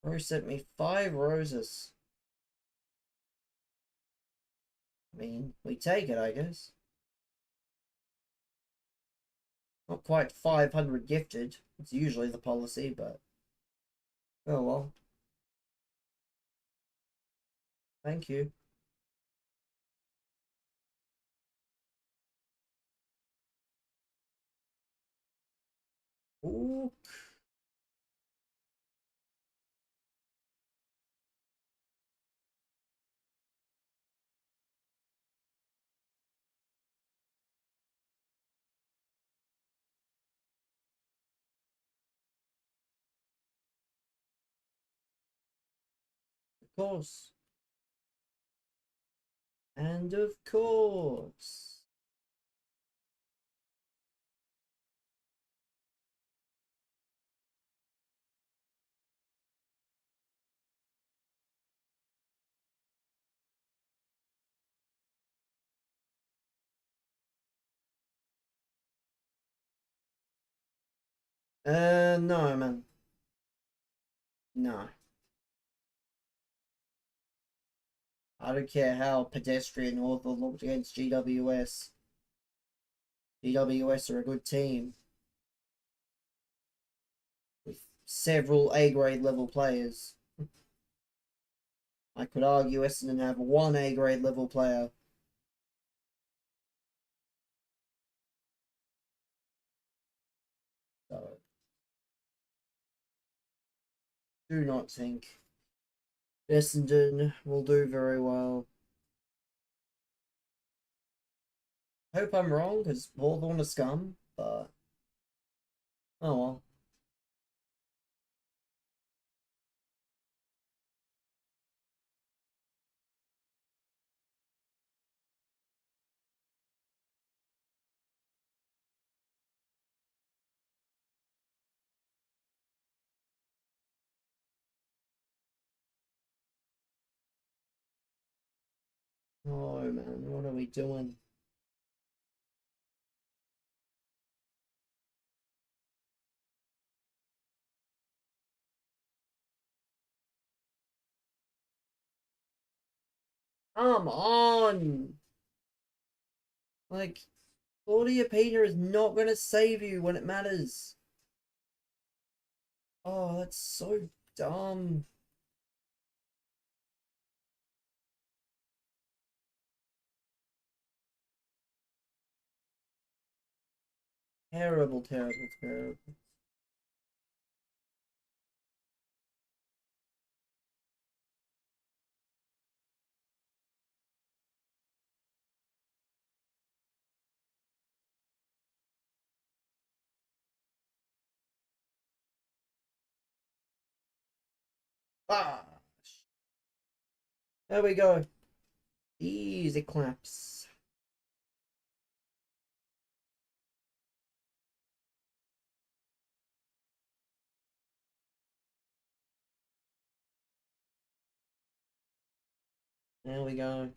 S1: Bro sent me 5 roses. I mean, we take it, I guess. Not quite 500 gifted. It's usually the policy, but... oh well. Thank you. Ooh. Of course. And of course. No, man. No. I don't care how pedestrian Hawthorn looked against GWS. GWS are a good team. With several A-grade level players. I could argue Essendon have 1 A-grade level player. So, do not think Essendon will do very well. Hope I'm wrong, because Hawthorn are scum, but... oh well. Oh man, what are we doing? Come on! Like, Claudia Pina is not going to save you when it matters. Oh, that's so dumb. Terrible, terrible, terrible. Ah! There we go. Easy claps. There we go.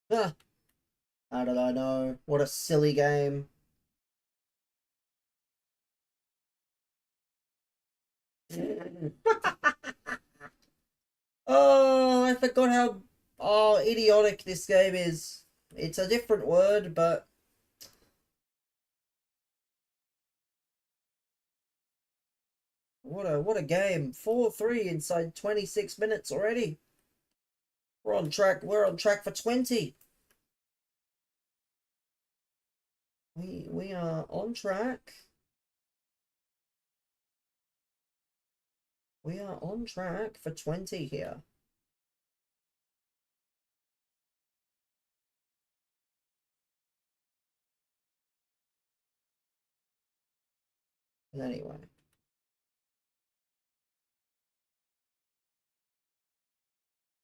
S1: Ah, how did I know? What a silly game. Oh, I forgot how idiotic this game is. It's a different word, but what a game. 4-3 inside 26 minutes already. We're on track. We're on track for 20. We are on track. We are on track for 20 here. Anyway.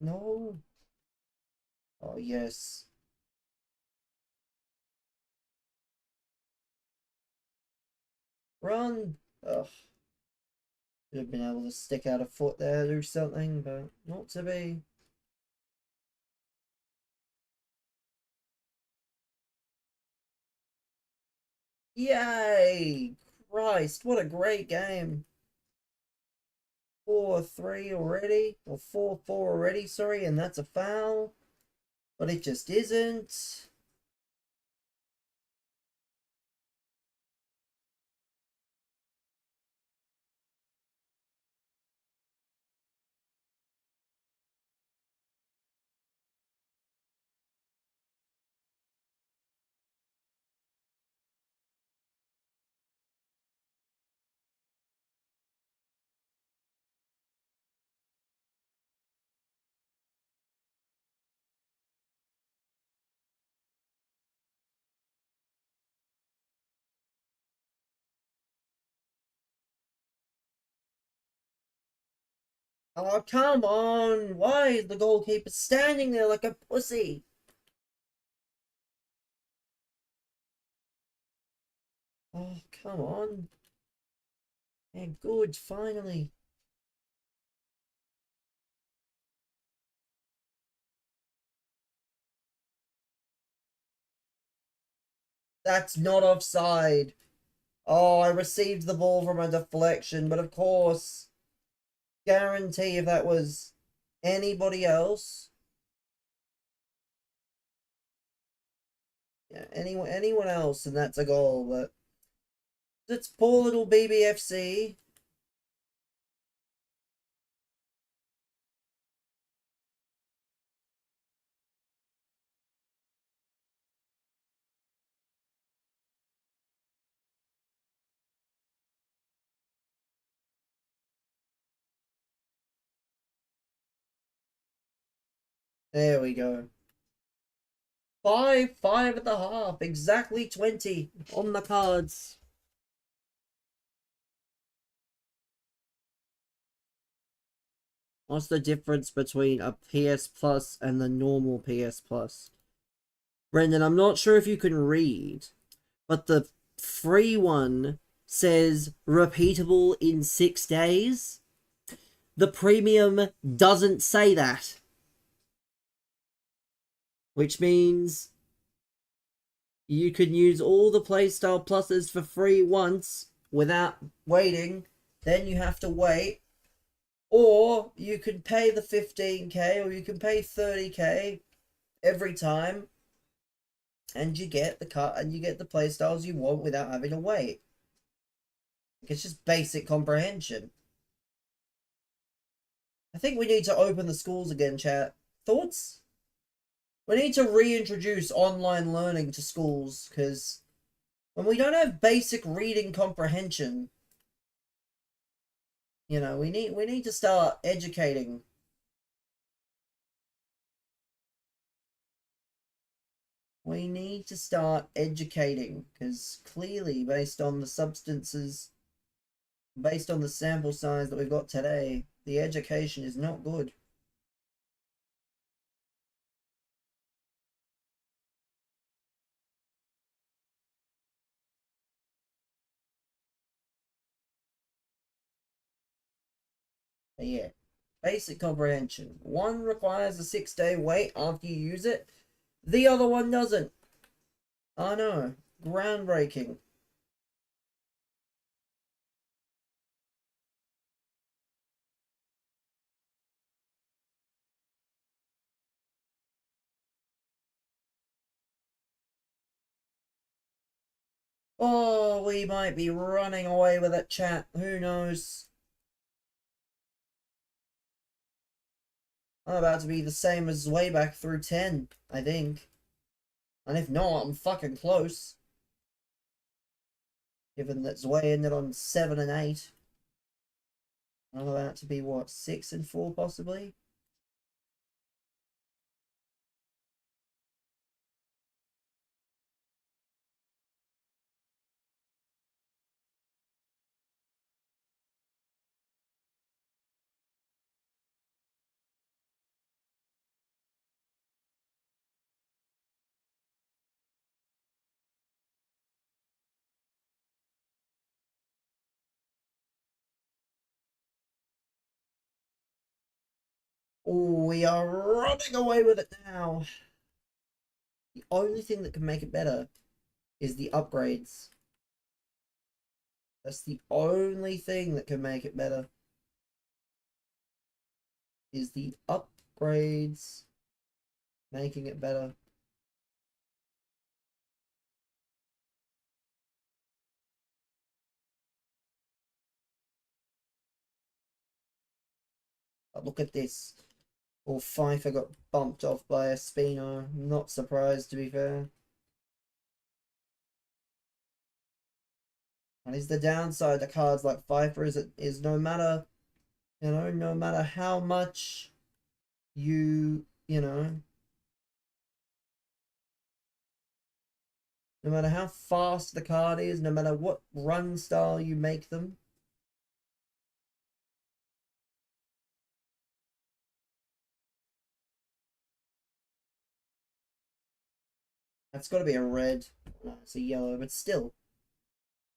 S1: No. Oh, yes. Run. Ugh. Should have been able to stick out a foot there or something, but not to be. Yay! Christ, what a great game. 4-3 already, or 4-4 already, sorry, and that's a foul. But it just isn't. Oh, come on. Why is the goalkeeper standing there like a pussy? Oh, come on. Yeah, good, finally. That's not offside. Oh, I received the ball from a deflection, but of course, guarantee if that was anybody else, yeah, anyone else, and that's a goal. But it's poor little BBFC. There we go. 5-5 at the half, exactly 20 on the cards. What's the difference between a PS Plus and the normal PS Plus? Brendan, I'm not sure if you can read, but the free one says repeatable in 6 days. The premium doesn't say that. Which means you can use all the Playstyle Pluses for free once without waiting. Then you have to wait. Or you can pay the 15k or you can pay 30k every time. And you get the cut and you get the playstyles you want without having to wait. It's just basic comprehension. I think we need to open the schools again, chat. Thoughts? We need to reintroduce online learning to schools, because when we don't have basic reading comprehension, you know, we need to start educating. We need to start educating, because clearly, based on the substances, based on the sample size that we've got today, the education is not good. But yeah, basic comprehension. One requires a 6-day wait after you use it. The other one doesn't. I know. Groundbreaking. Oh, we might be running away with it, chat. Who knows? I'm about to be the same as way back through 10, I think. And if not, I'm fucking close. Given that Zwei ended on 7 and 8. I'm about to be, what, 6 and 4 possibly? Oh, we are running away with it now. The only thing that can make it better is the upgrades. That's the only thing that can make it better. Is the upgrades making it better. But look at this. Or Pfeiffer got bumped off by a Spino. Not surprised, to be fair. And is the downside to cards like Pfeiffer is no matter, you know, no matter how much you know, no matter how fast the card is, no matter what run style you make them, that's got to be a red. No, it's a yellow, but still.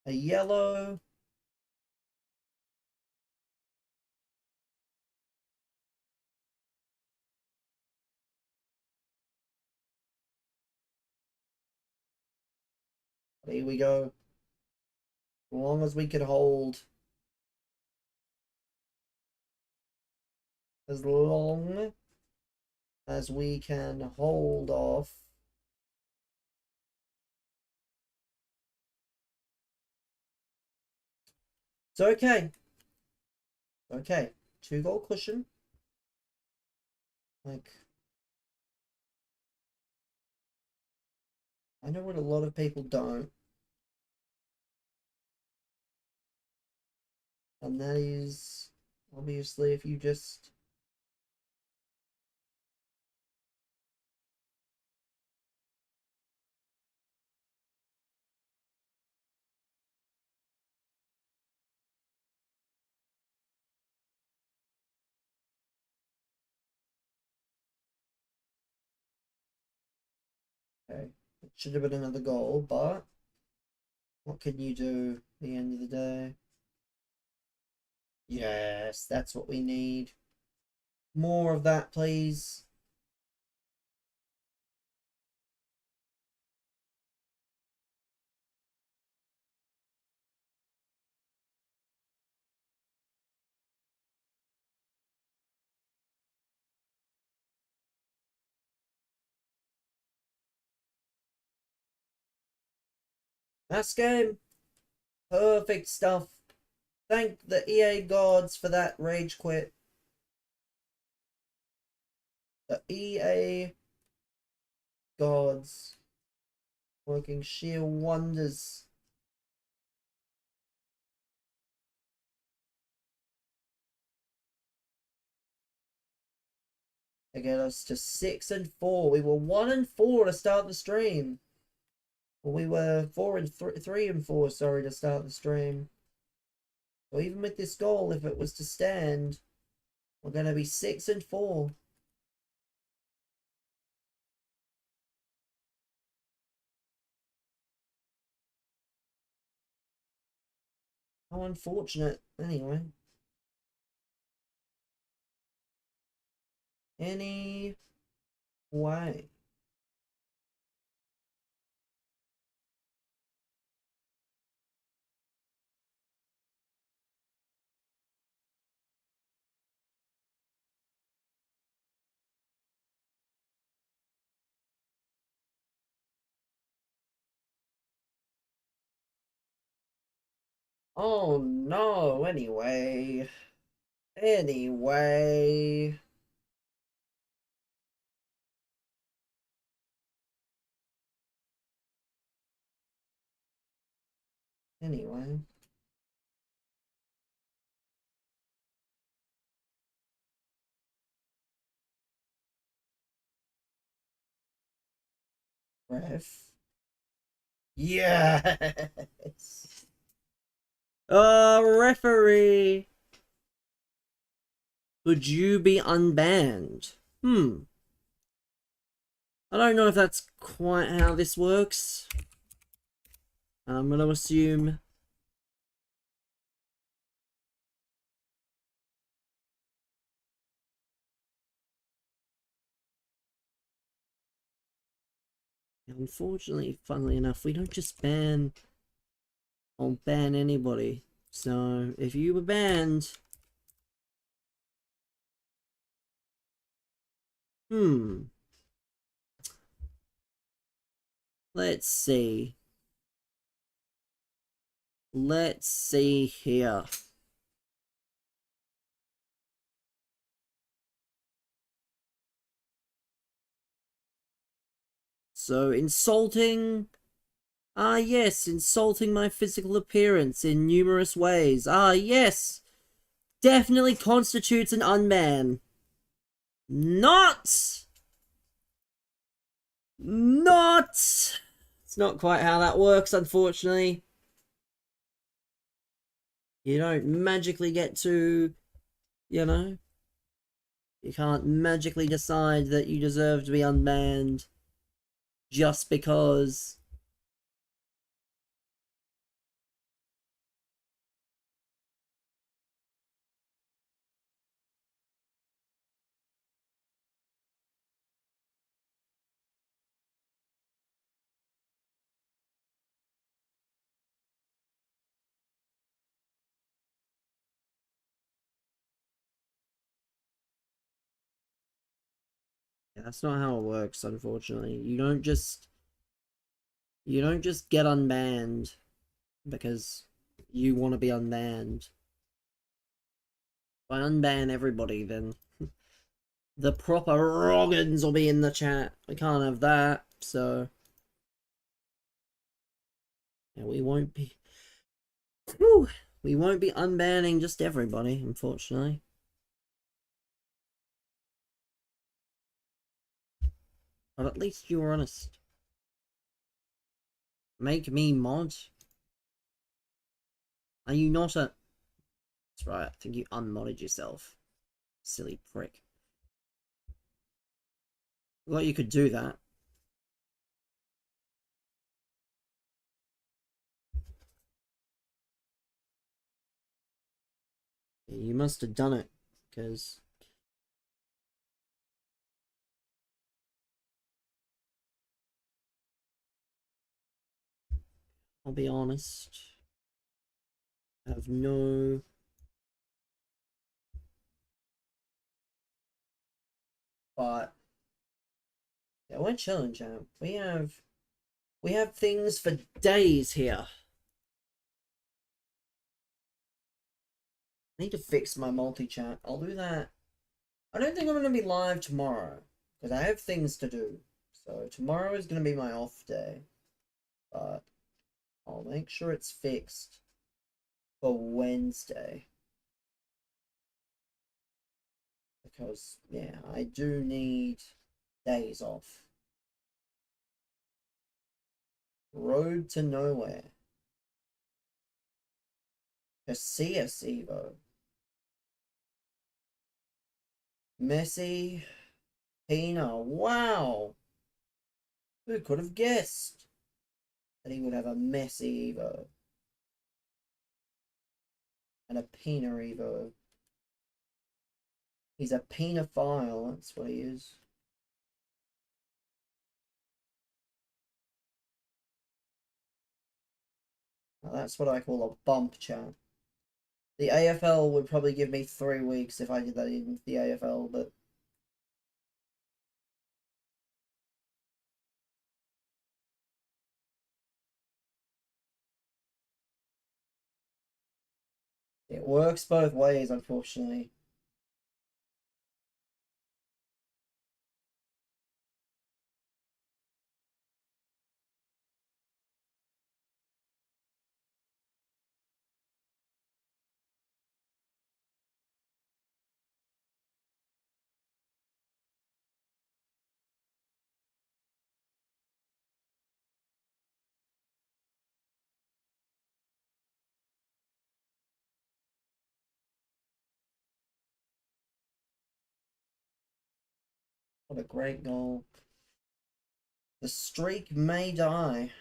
S1: A yellow. Here we go. As long as we can hold. As long as we can hold off. It's okay. Okay. 2 gold cushion. Like, I know what a lot of people don't. And that is, obviously, if you just... Okay. It should have been another goal, but what can you do at the end of the day? Yes, that's what we need. More of that, please. That's game. Perfect stuff. Thank the EA gods for that rage quit. The EA gods working sheer wonders. To get us to 6-4. We were 1-4 to start the stream. We were 3-4, sorry, to start the stream. So even with this goal, if it was to stand, we're gonna be 6-4. How unfortunate. Anyway. Anyway. Oh no, anyway. Anyway. Anyway. Ref. Yes. Referee. Could you be unbanned? I don't know if that's quite how this works. I'm gonna assume. Unfortunately, funnily enough, we don't just ban or ban anybody. So if you were banned, let's see. Let's see here. So insulting. Ah, yes, insulting my physical appearance in numerous ways. Ah, yes, definitely constitutes an unban. Not. It's not quite how that works, unfortunately. You don't magically get to, you know, you can't magically decide that you deserve to be unbanned just because. Yeah, that's not how it works, unfortunately. You don't just get unbanned because you want to be unbanned. If I unban everybody, then the proper Roggins will be in the chat. We can't have that, so yeah, we won't be. Whew, we won't be unbanning just everybody, unfortunately. But at least you were honest. Make me mod. Are you not a? That's right. I think you unmodded yourself. Silly prick. Well, you could do that. You must have done it, because I'll be honest, I have no... But yeah, we're chilling, champ. We have things for days here. I need to fix my multi-chat. I'll do that. I don't think I'm gonna be live tomorrow because I have things to do. So tomorrow is gonna be my off day, but I'll make sure it's fixed for Wednesday. Because, yeah, I do need days off. Road to Nowhere. Casillas Evo. Messi. Pina. Wow! Who could have guessed that he would have a Messi Evo? And a Pina Evo. He's a Pina-phile, that's what he is. Now, that's what I call a bump, chat. The AFL would probably give me 3 weeks if I did that in the AFL, but it works both ways, unfortunately. What a great goal. The streak may die.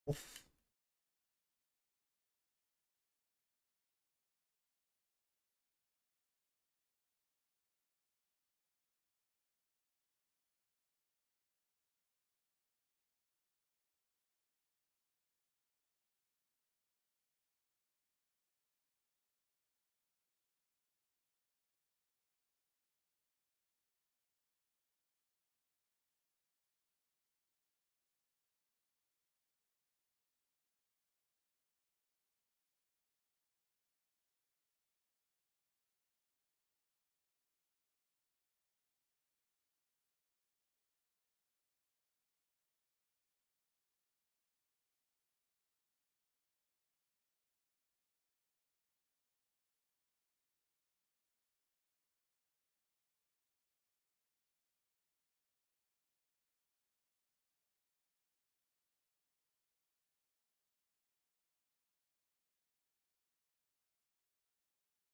S1: Oof.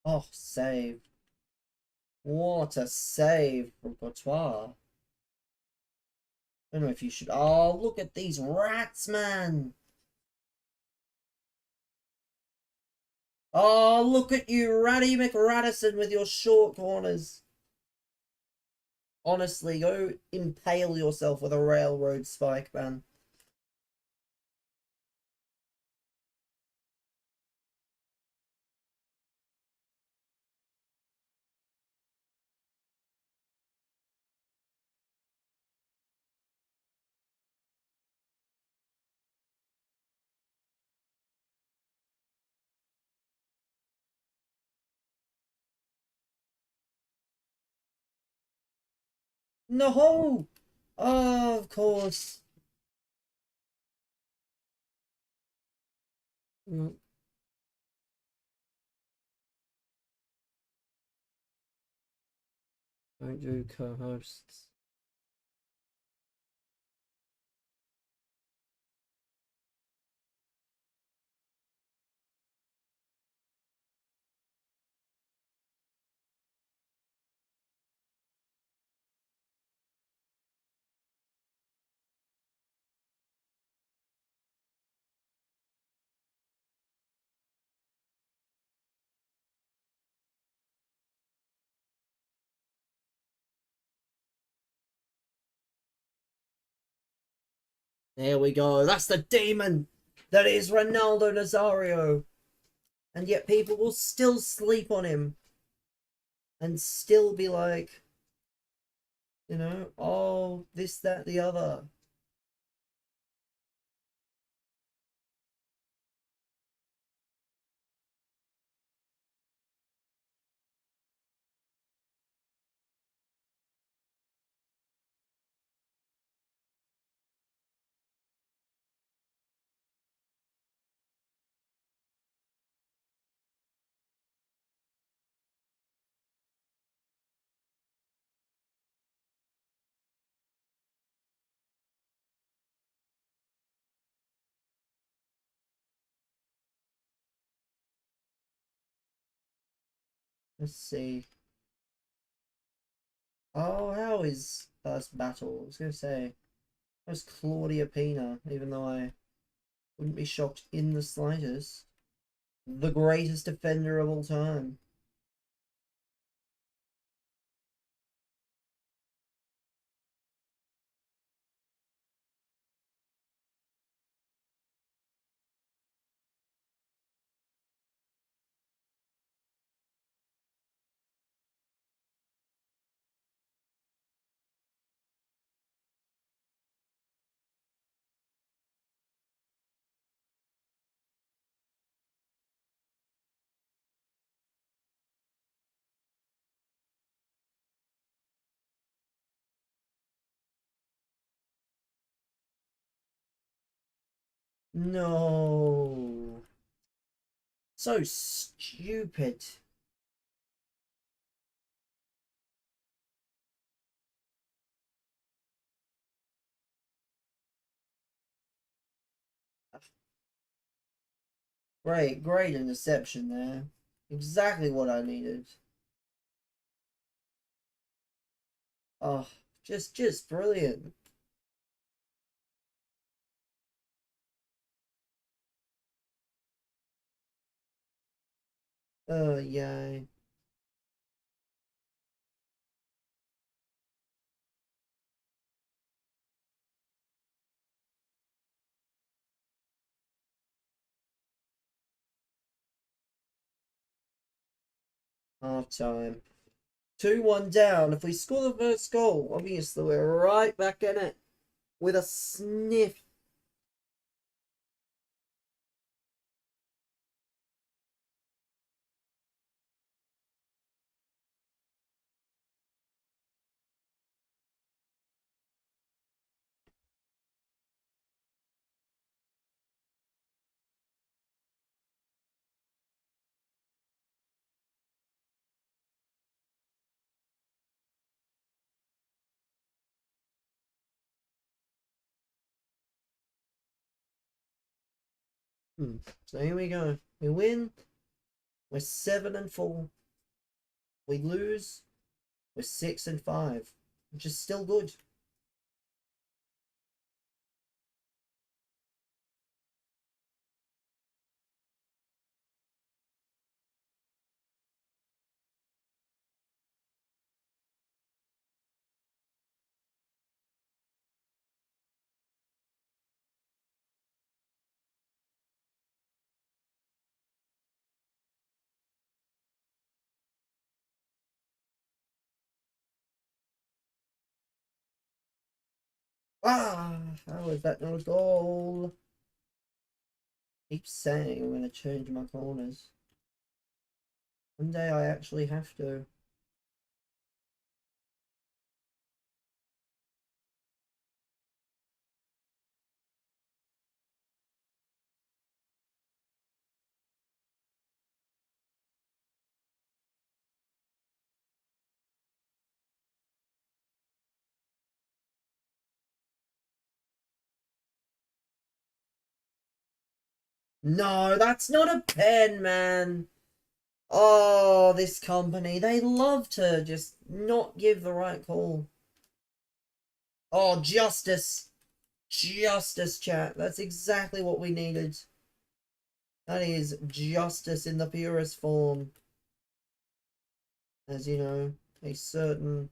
S1: Oh, save. What a save from Courtois. I don't know if you should. Oh, look at these rats, man. Oh, look at you, Ratty McRattison, with your short corners. Honestly, go impale yourself with a railroad spike, man. No! Oh, of course. Mm, don't do co-hosts. There we go. That's the demon that is Ronaldo Nazario. And yet people will still sleep on him. And still be like, you know, oh, this, that, the other. Let's see. Oh, how is first battle? I was going to say, how's Claudia Pina, even though I wouldn't be shocked in the slightest. The greatest defender of all time. No. So stupid. Great interception there. Exactly what I needed. Oh, just brilliant. Oh, yay. Half time. 2-1 down. If we score the first goal, obviously we're right back in it with a sniff. So here we go. We win. We're 7-4. We lose. We're 6-5, which is still good. Ah, how is that not a goal? Keep saying I'm going to change my corners. One day I actually have to. No, that's not a pen, man. Oh, this company, they love to just not give the right call. Oh, justice. Justice, chat. That's exactly what we needed. That is justice in the purest form. As you know, a certain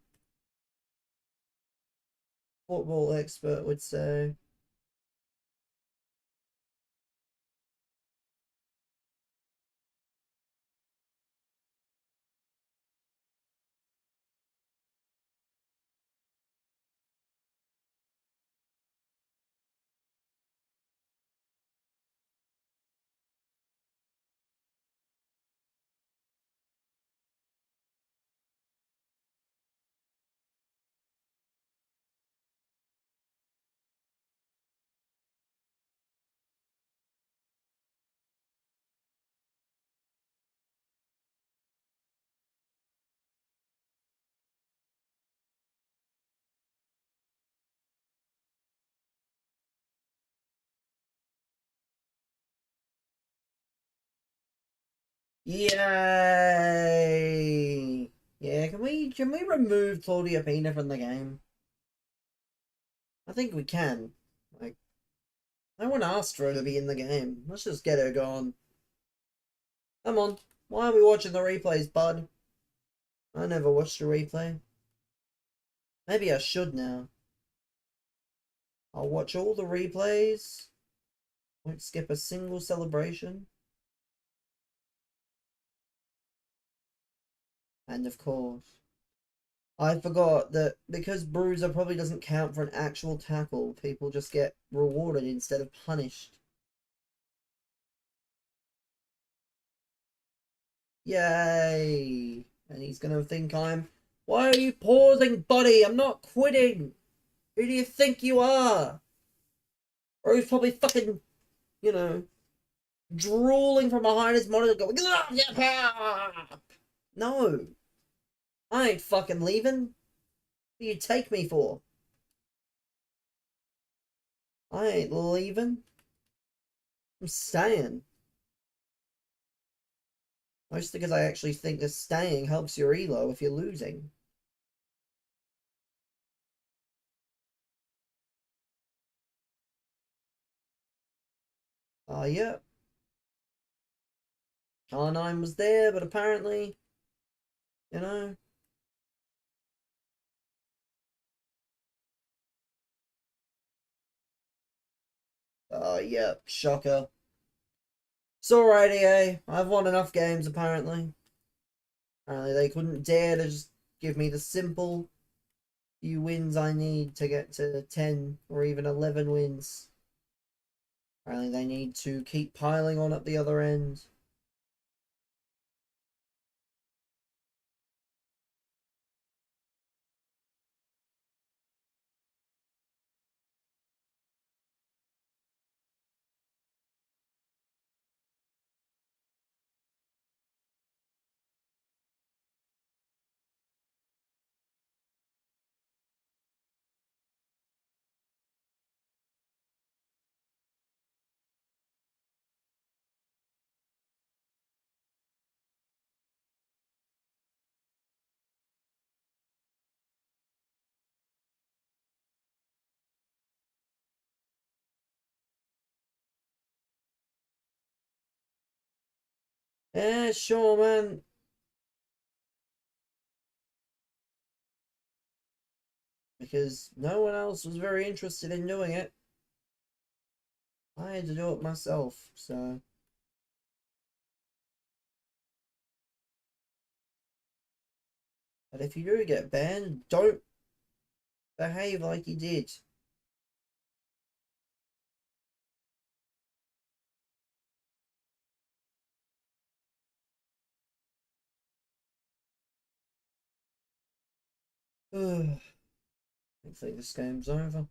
S1: football expert would say. Yay! Yeah, can we remove Claudia Pina from the game? I think we can. Like, no one asked for her to be in the game. Let's just get her gone. Come on. Why are we watching the replays, bud? I never watched a replay. Maybe I should now. I'll watch all the replays. Won't skip a single celebration. And of course, I forgot that because Bruiser probably doesn't count for an actual tackle, people just get rewarded instead of punished. Yay! And he's gonna think I'm... Why are you pausing, buddy? I'm not quitting! Who do you think you are? Or he's probably fucking, you know, drooling from behind his monitor going... No! I ain't fucking leaving. What do you take me for? I ain't leaving. I'm staying. Mostly because I actually think that staying helps your elo if you're losing. Yeah. Carnine was there, but apparently, you know. Yeah, shocker. It's alright, EA. I've won enough games, apparently. Apparently they couldn't dare to just give me the simple few wins I need to get to 10 or even 11 wins. Apparently they need to keep piling on at the other end. Yeah, sure, man. Because no one else was very interested in doing it. I had to do it myself, so. But if you do get banned, don't behave like you did. I think this game's over.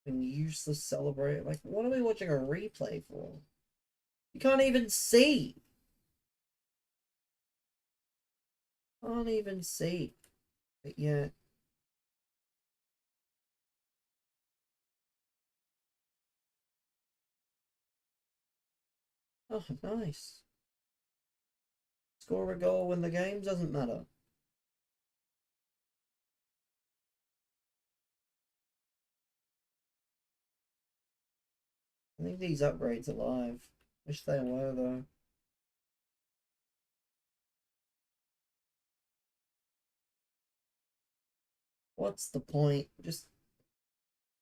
S1: And useless celebrate. Like, what are we watching a replay for? You can't even see. Can't even see. But yeah. Oh, nice. Score a goal when the game doesn't matter. I think these upgrades are live. Wish they were though. What's the point? Just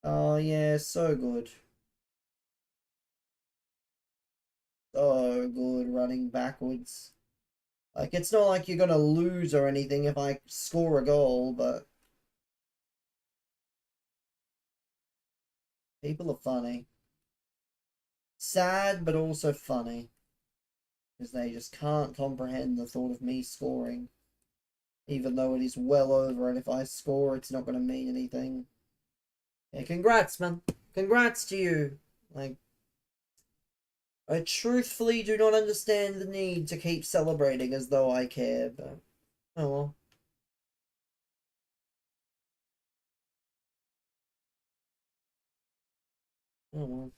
S1: oh yeah, so good. So good running backwards. Like it's not like you're gonna lose or anything if I score a goal, but people are funny. Sad but also funny. Because they just can't comprehend the thought of me scoring. Even though it is well over, and if I score, it's not going to mean anything. Yeah, congrats, man. Congrats to you. Like, I truthfully do not understand the need to keep celebrating as though I care, but oh well. Oh well.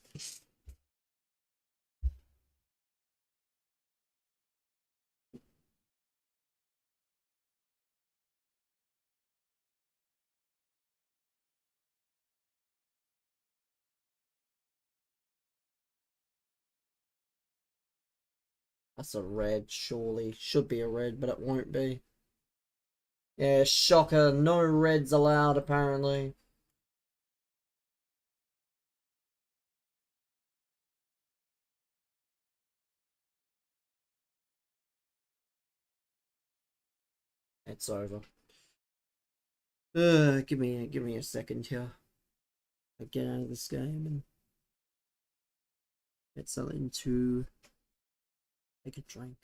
S1: That's a red, surely. Should be a red, but it won't be. Yeah, shocker. No reds allowed, apparently. It's over. Give me a second here. I get out of this game and get something to take a drink.